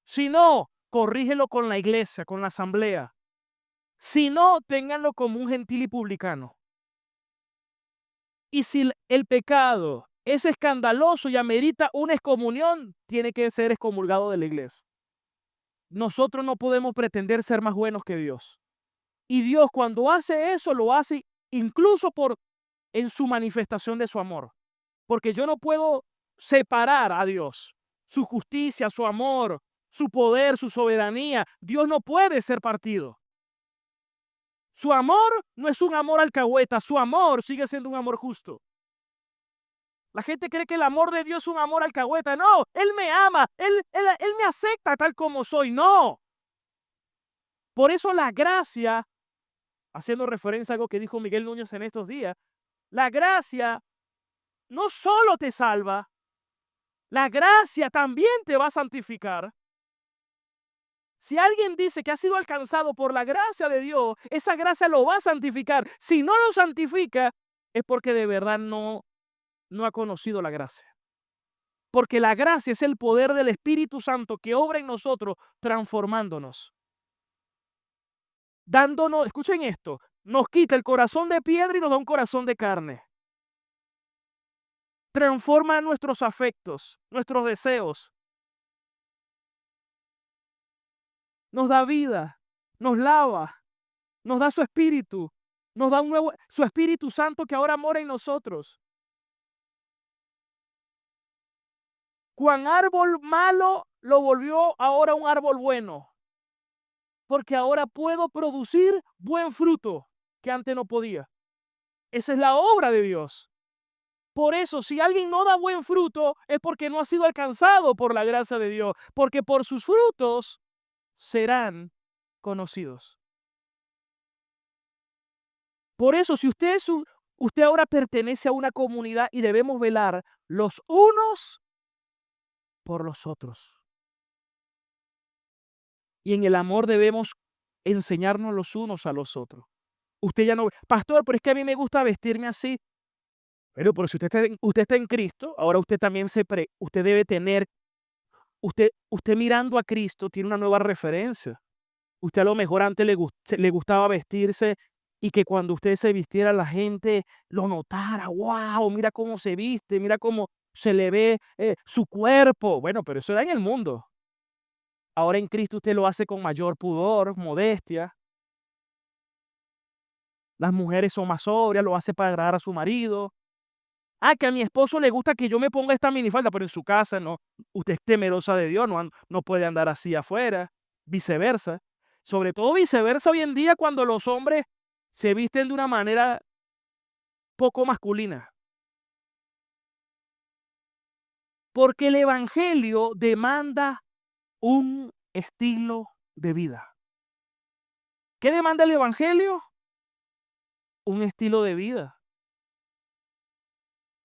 Si no, corrígelo con la iglesia, con la asamblea. Si no, ténganlo como un gentil y publicano. Y si el pecado es escandaloso y amerita una excomunión, tiene que ser excomulgado de la iglesia. Nosotros no podemos pretender ser más buenos que Dios. Y Dios, cuando hace eso, lo hace incluso en su manifestación de su amor. Porque yo no puedo separar a Dios, su justicia, su amor, su poder, su soberanía. Dios no puede ser partido. Su amor no es un amor alcahueta, su amor sigue siendo un amor justo. La gente cree que el amor de Dios es un amor alcahueta. No, Él me ama, él me acepta tal como soy. No. Por eso la gracia, haciendo referencia a algo que dijo Miguel Núñez en estos días, la gracia no solo te salva, la gracia también te va a santificar. Si alguien dice que ha sido alcanzado por la gracia de Dios, esa gracia lo va a santificar. Si no lo santifica, es porque de verdad no ha conocido la gracia. Porque la gracia es el poder del Espíritu Santo que obra en nosotros, transformándonos. Dándonos, escuchen esto, nos quita el corazón de piedra y nos da un corazón de carne. transforma nuestros afectos, nuestros deseos, nos da vida, nos lava, nos da su espíritu, nos da su Espíritu Santo que ahora mora en nosotros. Cuán árbol malo lo volvió ahora un árbol bueno, porque ahora puedo producir buen fruto que antes no podía. Esa es la obra de Dios. Por eso, si alguien no da buen fruto, es porque no ha sido alcanzado por la gracia de Dios, porque por sus frutos serán conocidos. Por eso, si usted ahora pertenece a una comunidad y debemos velar los unos por los otros. Y en el amor debemos enseñarnos los unos a los otros. Usted ya no, pastor, pero es que a mí me gusta vestirme así. Pero si usted está en Cristo, ahora usted también usted debe tener, usted mirando a Cristo tiene una nueva referencia. Usted a lo mejor antes le gustaba vestirse y que cuando usted se vistiera la gente lo notara. ¡Wow! Mira cómo se viste, mira cómo se le ve su cuerpo. Bueno, pero eso era en el mundo. Ahora en Cristo usted lo hace con mayor pudor, modestia. Las mujeres son más sobrias, lo hace para agradar a su marido. Que a mi esposo le gusta que yo me ponga esta minifalda, pero en su casa no. Usted es temerosa de Dios, no puede andar así afuera. Viceversa. Sobre todo viceversa hoy en día cuando los hombres se visten de una manera poco masculina. Porque el evangelio demanda un estilo de vida. ¿Qué demanda el evangelio? Un estilo de vida.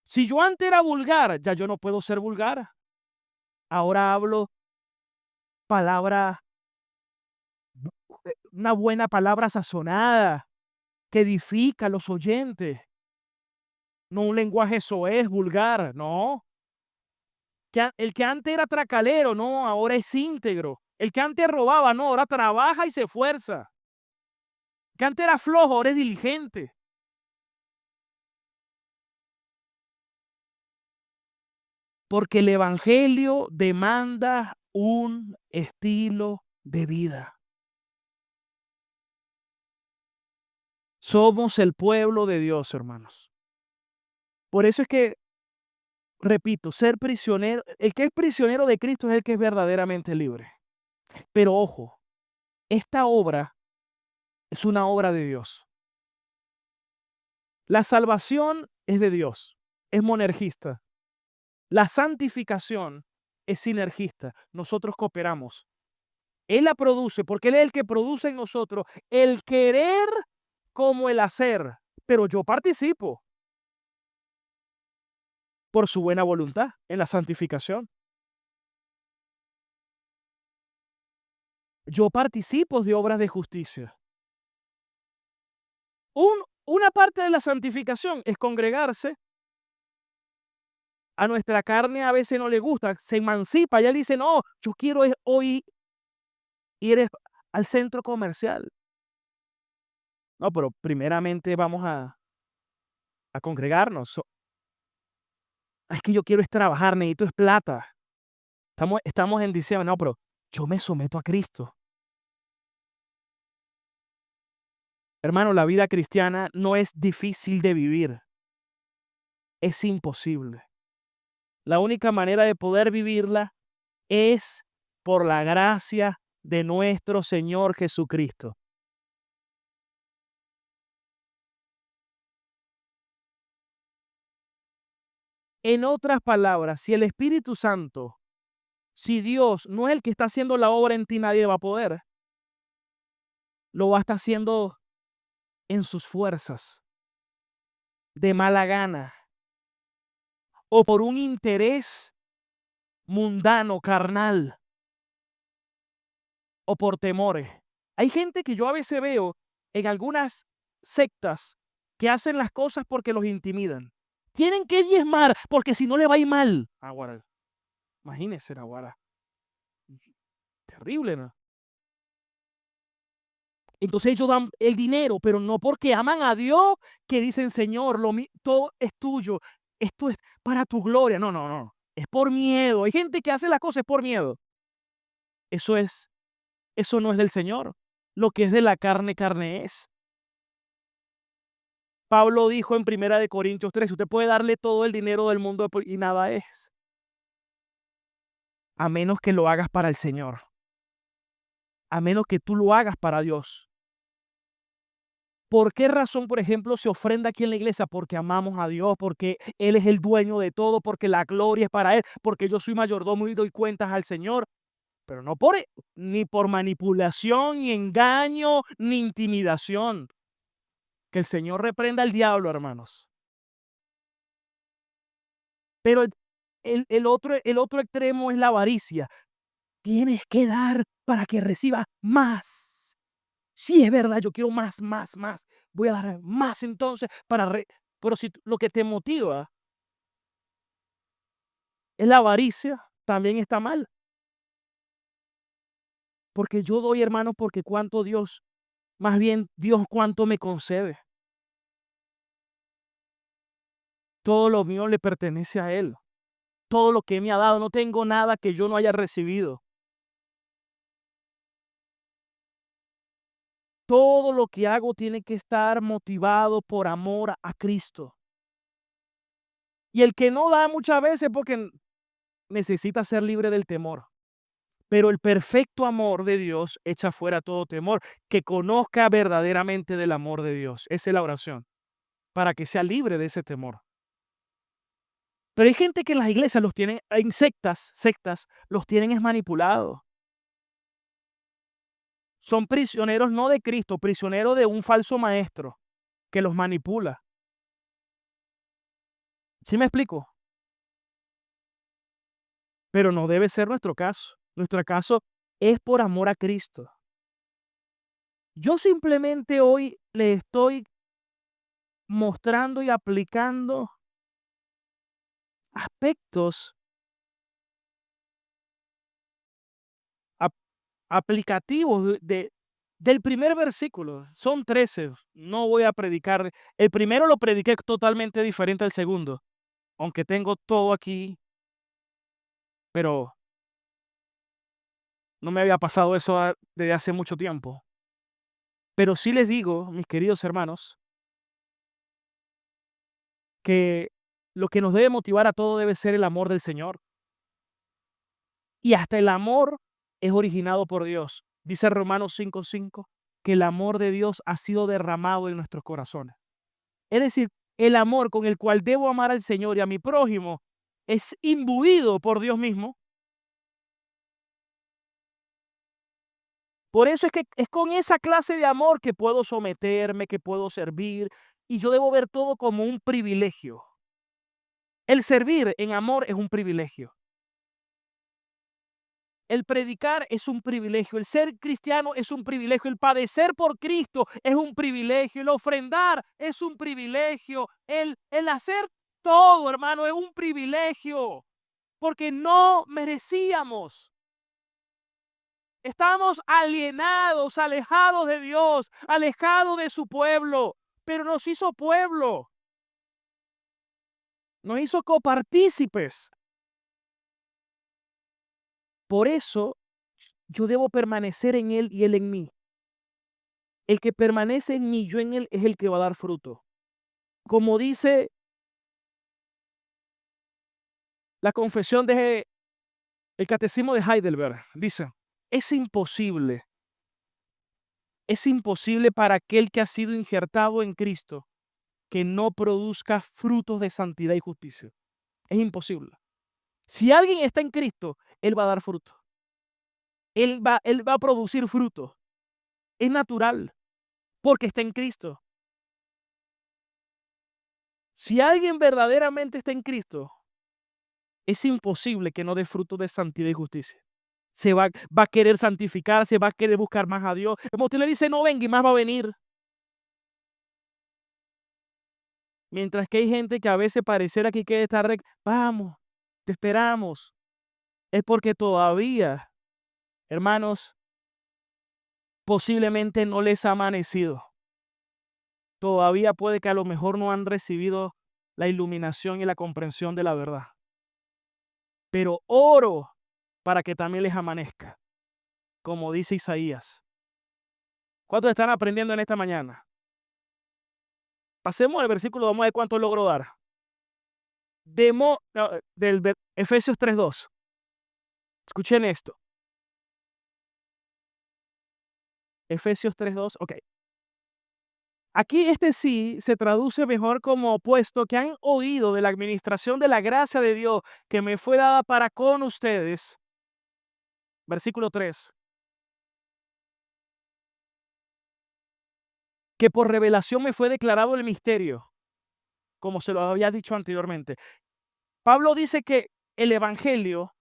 Si yo antes era vulgar, ya yo no puedo ser vulgar. Ahora hablo una buena palabra sazonada que edifica a los oyentes. No un lenguaje soez, vulgar, no. El que antes era tracalero, no, ahora es íntegro. El que antes robaba, no, ahora trabaja y se esfuerza. El que antes era flojo, ahora es diligente. Porque el evangelio demanda un estilo de vida. Somos el pueblo de Dios, hermanos. Por eso es que, repito, ser prisionero, el que es prisionero de Cristo es el que es verdaderamente libre. Pero ojo, esta obra es una obra de Dios. La salvación es de Dios, es monergista. La santificación es sinergista. Nosotros cooperamos. Él la produce porque Él es el que produce en nosotros el querer como el hacer. Pero yo participo por su buena voluntad en la santificación. Yo participo de obras de justicia. Una parte de la santificación es congregarse. A nuestra carne a veces no le gusta, se emancipa. Ella dice, no, yo quiero hoy ir al centro comercial. No, pero primeramente vamos a congregarnos. Es que yo quiero trabajar, necesito es plata. Estamos en diciembre, no, pero yo me someto a Cristo. Hermano, la vida cristiana no es difícil de vivir. Es imposible. La única manera de poder vivirla es por la gracia de nuestro Señor Jesucristo. En otras palabras, si el Espíritu Santo, si Dios no es el que está haciendo la obra en ti, nadie va a poder. Lo va a estar haciendo en sus fuerzas, de mala gana, o por un interés mundano, carnal, o por temores. Hay gente que yo a veces veo en algunas sectas que hacen las cosas porque los intimidan. Tienen que diezmar porque si no le va a ir mal. Aguara, imagínese, Aguara. Terrible, ¿no? Entonces ellos dan el dinero, pero no porque aman a Dios, que dicen, Señor, todo es tuyo. esto es para tu gloria. No, no, no. Es por miedo. Hay gente que hace las cosas por miedo. Eso es, eso no es del Señor. Lo que es de la carne, carne es. Pablo dijo en 1 Corintios 3, usted puede darle todo el dinero del mundo y nada es, a menos que lo hagas para el Señor, a menos que tú lo hagas para Dios. ¿Por qué razón, por ejemplo, se ofrenda aquí en la iglesia? Porque amamos a Dios, porque Él es el dueño de todo, porque la gloria es para Él, porque yo soy mayordomo y doy cuentas al Señor, pero no ni por manipulación, ni engaño, ni intimidación. Que el Señor reprenda al diablo, hermanos. Pero el otro extremo es la avaricia. Tienes que dar para que reciba más. Sí, es verdad, yo quiero más, más, más. Voy a dar más entonces Pero si lo que te motiva es la avaricia, también está mal. Porque yo doy, hermano, porque cuánto Dios, más bien Dios cuánto me concede. Todo lo mío le pertenece a Él. Todo lo que me ha dado, no tengo nada que yo no haya recibido. Todo lo que hago tiene que estar motivado por amor a Cristo. Y el que no da muchas veces porque necesita ser libre del temor. Pero el perfecto amor de Dios echa fuera todo temor. Que conozca verdaderamente del amor de Dios. Esa es la oración. Para que sea libre de ese temor. Pero hay gente que en las iglesias los tienen, en sectas, los tienen es manipulados. Son prisioneros no de Cristo, prisioneros de un falso maestro que los manipula. ¿Sí me explico? Pero no debe ser nuestro caso. Nuestro caso es por amor a Cristo. Yo simplemente hoy le estoy mostrando y aplicando aspectos ap- aplicativos del primer versículo. Son 13. No voy a predicar. El primero lo prediqué totalmente diferente al segundo, aunque tengo todo aquí, pero no me había pasado eso desde hace mucho tiempo. Pero sí les digo, mis queridos hermanos, que lo que nos debe motivar a todo debe ser el amor del Señor. Y hasta el amor es originado por Dios. Dice Romanos 5:5 que el amor de Dios ha sido derramado en nuestros corazones. Es decir, el amor con el cual debo amar al Señor y a mi prójimo es imbuido por Dios mismo. Por eso es que es con esa clase de amor que puedo someterme, que puedo servir, y yo debo ver todo como un privilegio. El servir en amor es un privilegio. El predicar es un privilegio, el ser cristiano es un privilegio, el padecer por Cristo es un privilegio, el ofrendar es un privilegio, el hacer todo, hermano, es un privilegio, porque no merecíamos. Estábamos alienados, alejados de Dios, alejados de su pueblo, pero nos hizo pueblo, nos hizo copartícipes. Por eso yo debo permanecer en Él y Él en mí. El que permanece en mí, yo en Él, es el que va a dar fruto. Como dice la confesión de el catecismo de Heidelberg, dice, es imposible para aquel que ha sido injertado en Cristo que no produzca frutos de santidad y justicia. Es imposible. Si alguien está en Cristo, Él va a dar fruto. Él va a producir fruto. Es natural, porque está en Cristo. Si alguien verdaderamente está en Cristo, es imposible que no dé fruto de santidad y justicia. Va a querer santificarse, va a querer buscar más a Dios. Como usted le dice, no venga y más va a venir. Mientras que hay gente que a veces pareciera que quiere estar, vamos, te esperamos. Es porque todavía, hermanos, posiblemente no les ha amanecido. Todavía puede que a lo mejor no han recibido la iluminación y la comprensión de la verdad. Pero oro para que también les amanezca, como dice Isaías. ¿Cuántos están aprendiendo en esta mañana? Pasemos al versículo, vamos a ver cuánto logro dar. Efesios 3:2. Escuchen esto. Efesios 3:2, ok. Aquí este sí se traduce mejor como puesto que han oído de la administración de la gracia de Dios que me fue dada para con ustedes. Versículo 3. Que por revelación me fue declarado el misterio, como se lo había dicho anteriormente. Pablo dice que el evangelio,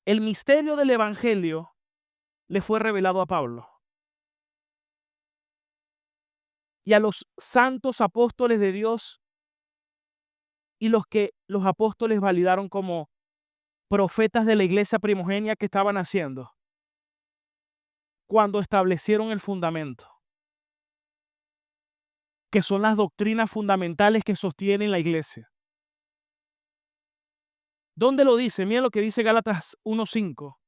el misterio del evangelio, le fue revelado a Pablo y a los santos apóstoles de Dios y los que los apóstoles validaron como profetas de la iglesia primogénea que estaban haciendo cuando establecieron el fundamento, que son las doctrinas fundamentales que sostienen la iglesia. ¿Dónde lo dice? Mira lo que dice Gálatas 1:5.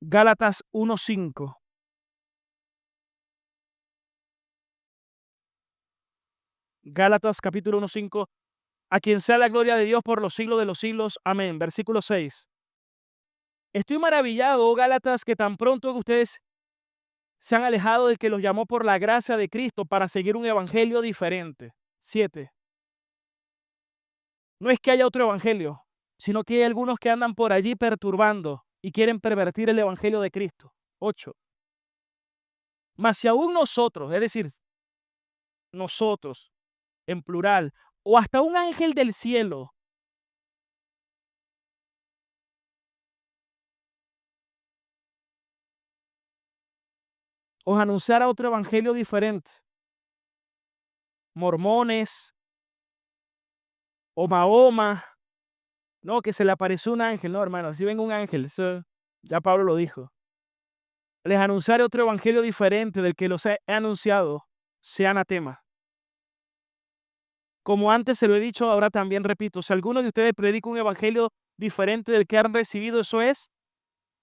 Gálatas 1:5. Gálatas capítulo 1:5. A quien sea la gloria de Dios por los siglos de los siglos. Amén. Versículo 6. Estoy maravillado, oh Gálatas, que tan pronto que ustedes se han alejado del que los llamó por la gracia de Cristo para seguir un evangelio diferente. 7. No es que haya otro evangelio, sino que hay algunos que andan por allí perturbando y quieren pervertir el evangelio de Cristo. 8. Mas si aún nosotros, es decir, nosotros, en plural, o hasta un ángel del cielo, os anunciara otro evangelio diferente, mormones o Mahoma, no, que se le apareció un ángel, no, hermano, si venga un ángel, eso ya Pablo lo dijo. Les anunciaré otro evangelio diferente del que los he anunciado, sea anatema. Como antes se lo he dicho, ahora también repito, si alguno de ustedes predica un evangelio diferente del que han recibido, eso es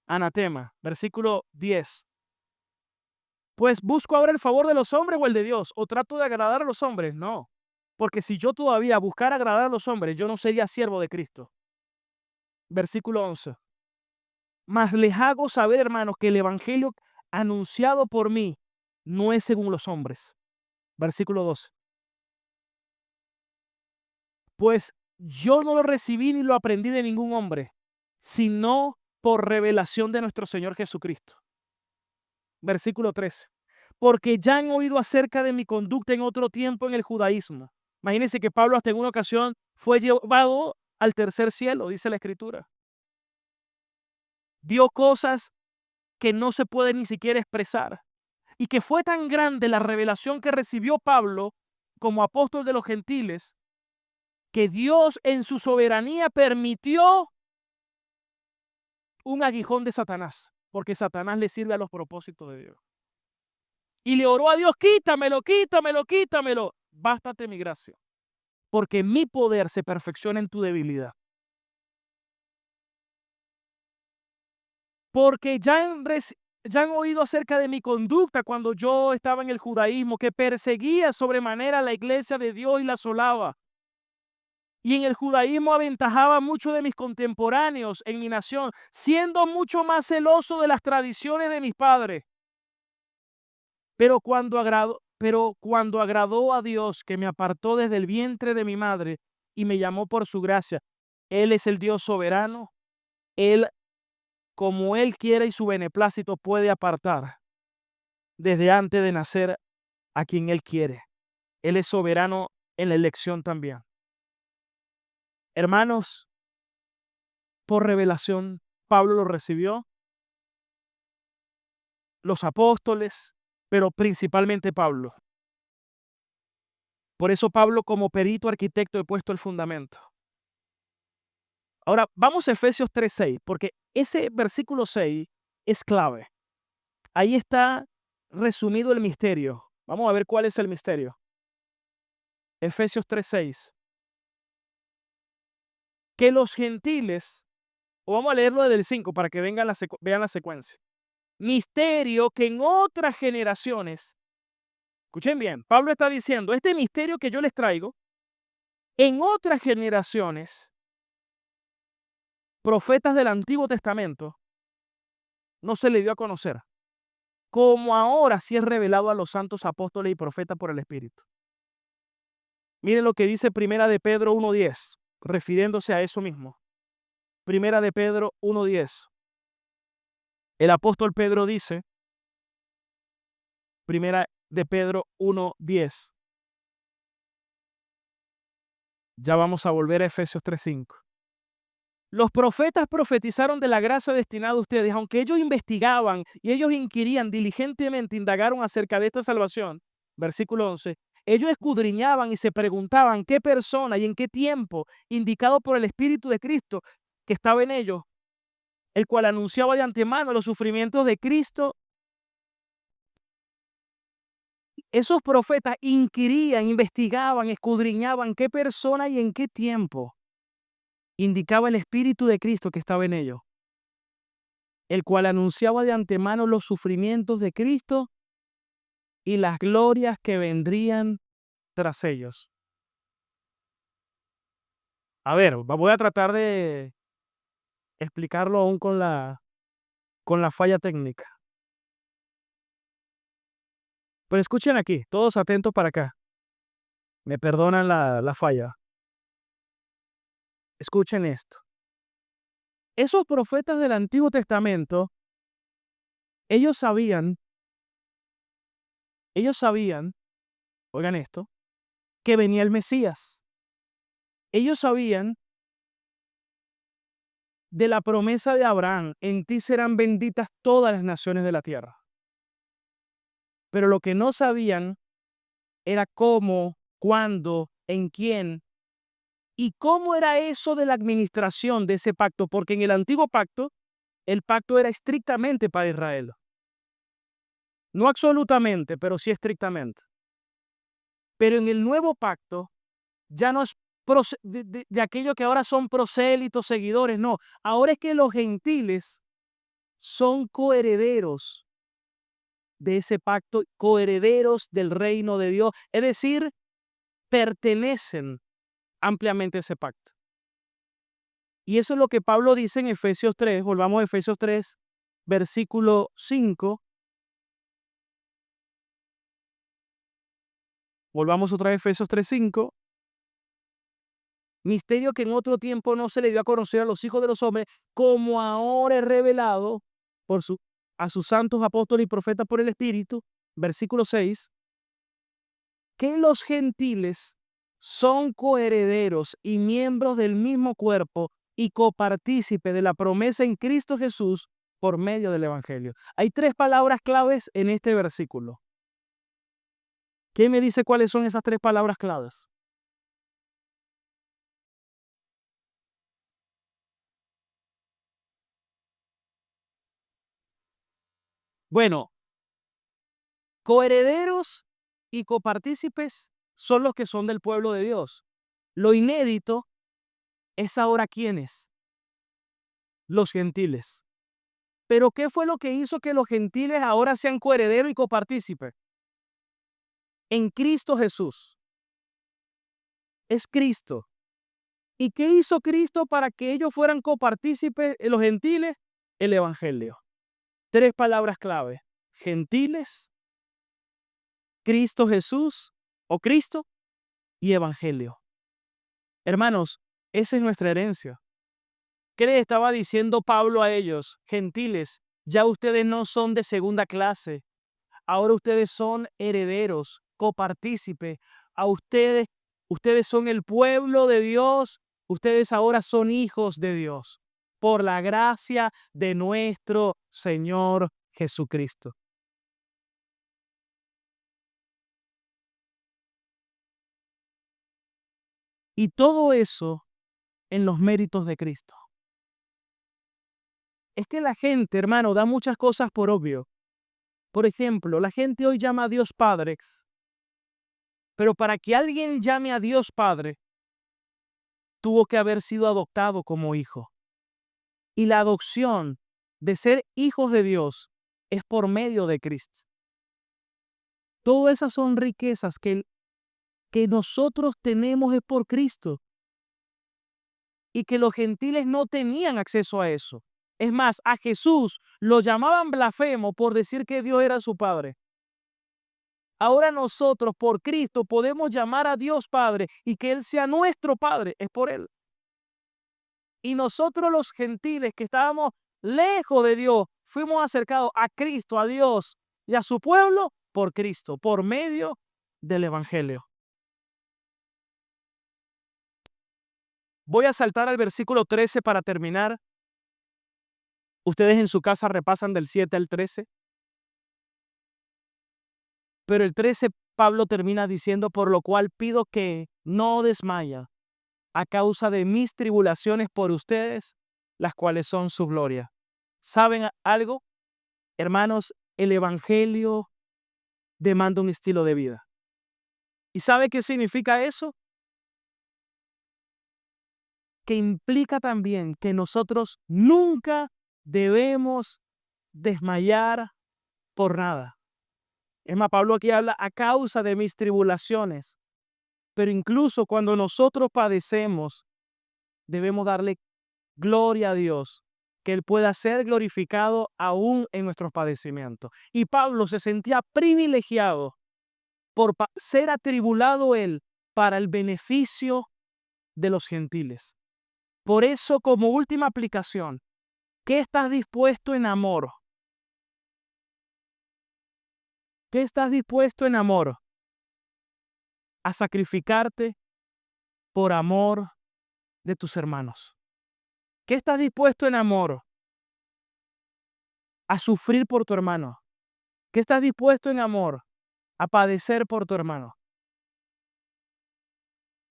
anatema. Versículo 10. Pues busco ahora el favor de los hombres o el de Dios, o trato de agradar a los hombres. No, porque si yo todavía buscara agradar a los hombres, yo no sería siervo de Cristo. Versículo 11. Mas les hago saber, hermanos, que el evangelio anunciado por mí no es según los hombres. Versículo 12. Pues yo no lo recibí ni lo aprendí de ningún hombre, sino por revelación de nuestro Señor Jesucristo. Versículo 13. Porque ya han oído acerca de mi conducta en otro tiempo en el judaísmo. Imagínense que Pablo hasta en una ocasión fue llevado al tercer cielo, dice la Escritura. Vio cosas que no se pueden ni siquiera expresar. Y que fue tan grande la revelación que recibió Pablo como apóstol de los gentiles, que Dios en su soberanía permitió un aguijón de Satanás, porque Satanás le sirve a los propósitos de Dios. Y le oró a Dios, quítamelo, quítamelo, quítamelo. Bástate mi gracia, porque mi poder se perfecciona en tu debilidad. Porque ya han oído acerca de mi conducta cuando yo estaba en el judaísmo, que perseguía sobremanera a la iglesia de Dios y la asolaba. Y en el judaísmo aventajaba mucho de mis contemporáneos en mi nación, siendo mucho más celoso de las tradiciones de mis padres. Pero cuando agradó a Dios, que me apartó desde el vientre de mi madre y me llamó por su gracia, Él es el Dios soberano. Él, como Él quiere y su beneplácito, puede apartar desde antes de nacer a quien Él quiere. Él es soberano en la elección también. Hermanos, por revelación, Pablo lo recibió, los apóstoles, pero principalmente Pablo. Por eso Pablo, como perito arquitecto, he puesto el fundamento. Ahora, vamos a Efesios 3:6, porque ese versículo 6 es clave. Ahí está resumido el misterio. Vamos a ver cuál es el misterio. Efesios 3:6. Que los gentiles, o vamos a leerlo desde el 5 para que vean la secuencia. Misterio que en otras generaciones, escuchen bien, Pablo está diciendo, este misterio que yo les traigo, en otras generaciones, profetas del Antiguo Testamento, no se le dio a conocer, como ahora sí es revelado a los santos apóstoles y profetas por el Espíritu. Miren lo que dice Primera de Pedro 1:10, refiriéndose a eso mismo. Primera de Pedro 1:10. El apóstol Pedro dice, Primera de Pedro 1:10. Ya vamos a volver a Efesios 3:5. Los profetas profetizaron de la gracia destinada a ustedes, aunque ellos investigaban y ellos inquirían diligentemente, indagaron acerca de esta salvación. Versículo 11. Ellos escudriñaban y se preguntaban qué persona y en qué tiempo, indicado por el Espíritu de Cristo que estaba en ellos, el cual anunciaba de antemano los sufrimientos de Cristo. Esos profetas inquirían, investigaban, escudriñaban qué persona y en qué tiempo indicaba el Espíritu de Cristo que estaba en ellos, el cual anunciaba de antemano los sufrimientos de Cristo y las glorias que vendrían tras ellos. A ver, voy a tratar de explicarlo aún con la falla técnica. Pero escuchen aquí, todos atentos para acá. Me perdonan la falla. Escuchen esto. Esos profetas del Antiguo Testamento, ellos sabían, oigan esto, que venía el Mesías. Ellos sabían de la promesa de Abraham, en ti serán benditas todas las naciones de la tierra. Pero lo que no sabían era cómo, cuándo, en quién y cómo era eso de la administración de ese pacto, porque en el antiguo pacto, el pacto era estrictamente para Israel. No absolutamente, pero sí estrictamente. Pero en el nuevo pacto, ya no es de aquello que ahora son prosélitos, seguidores, no. Ahora es que los gentiles son coherederos de ese pacto, coherederos del reino de Dios, es decir, pertenecen ampliamente a ese pacto. Y eso es lo que Pablo dice en Efesios 3, volvamos a Efesios 3, versículo 5. Volvamos otra vez a Efesios 3:5. Misterio que en otro tiempo no se le dio a conocer a los hijos de los hombres, como ahora es revelado a sus santos apóstoles y profetas por el Espíritu. Versículo 6. Que los gentiles son coherederos y miembros del mismo cuerpo y copartícipe de la promesa en Cristo Jesús por medio del Evangelio. Hay tres palabras claves en este versículo. ¿Quién me dice cuáles son esas tres palabras claves? Bueno, coherederos y copartícipes son los que son del pueblo de Dios. Lo inédito es ahora quiénes, los gentiles. Pero ¿qué fue lo que hizo que los gentiles ahora sean coherederos y copartícipes? En Cristo Jesús. Es Cristo. ¿Y qué hizo Cristo para que ellos fueran copartícipes, los gentiles? El Evangelio. Tres palabras clave: gentiles, Cristo Jesús o Cristo y Evangelio. Hermanos, esa es nuestra herencia. ¿Qué les estaba diciendo Pablo a ellos? Gentiles, ya ustedes no son de segunda clase. Ahora ustedes son herederos, copartícipes. Ustedes son el pueblo de Dios. Ustedes ahora son hijos de Dios, por la gracia de nuestro Señor Jesucristo. Y todo eso en los méritos de Cristo. Es que la gente, hermano, da muchas cosas por obvio. Por ejemplo, la gente hoy llama a Dios Padre Pero para que alguien llame a Dios Padre, tuvo que haber sido adoptado como hijo. Y la adopción de ser hijos de Dios es por medio de Cristo. Todas esas son riquezas que nosotros tenemos es por Cristo. Y que los gentiles no tenían acceso a eso. Es más, a Jesús lo llamaban blasfemo por decir que Dios era su Padre. Ahora nosotros por Cristo podemos llamar a Dios Padre y que Él sea nuestro Padre. Es por Él. Y nosotros los gentiles que estábamos lejos de Dios, fuimos acercados a Cristo, a Dios y a su pueblo por Cristo, por medio del Evangelio. Voy a saltar al versículo 13 para terminar. Ustedes en su casa repasan del 7 al 13. Pero el 13 Pablo termina diciendo, por lo cual pido que no desmaya a causa de mis tribulaciones por ustedes, las cuales son su gloria. ¿Saben algo? Hermanos, el Evangelio demanda un estilo de vida. ¿Y sabe qué significa eso? Que implica también que nosotros nunca debemos desmayar por nada. Es más, Pablo aquí habla a causa de mis tribulaciones. Pero incluso cuando nosotros padecemos, debemos darle gloria a Dios, que Él pueda ser glorificado aún en nuestros padecimientos. Y Pablo se sentía privilegiado por ser atribulado Él para el beneficio de los gentiles. Por eso, como última aplicación, ¿qué estás dispuesto en amor? ¿Qué estás dispuesto en amor a sacrificarte por amor de tus hermanos? ¿Qué estás dispuesto en amor a sufrir por tu hermano? ¿Qué estás dispuesto en amor a padecer por tu hermano?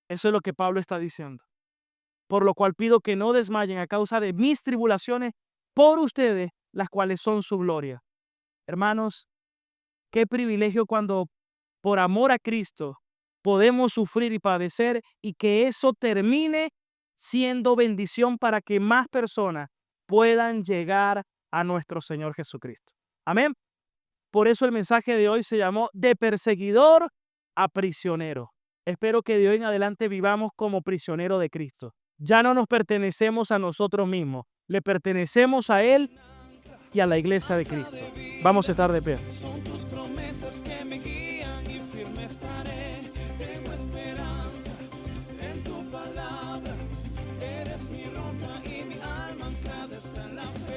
Eso es lo que Pablo está diciendo. Por lo cual pido que no desmayen a causa de mis tribulaciones por ustedes, las cuales son su gloria. Hermanos, qué privilegio cuando por amor a Cristo podemos sufrir y padecer y que eso termine siendo bendición para que más personas puedan llegar a nuestro Señor Jesucristo. Amén. Por eso el mensaje de hoy se llamó de perseguidor a prisionero. Espero que de hoy en adelante vivamos como prisioneros de Cristo. Ya no nos pertenecemos a nosotros mismos, le pertenecemos a Él y a la iglesia de Cristo. Vamos a estar de pie. Son tus promesas que me guían y firme estaré. Tengo esperanza en tu palabra. Eres mi roca y mi alma anclada está en la fe.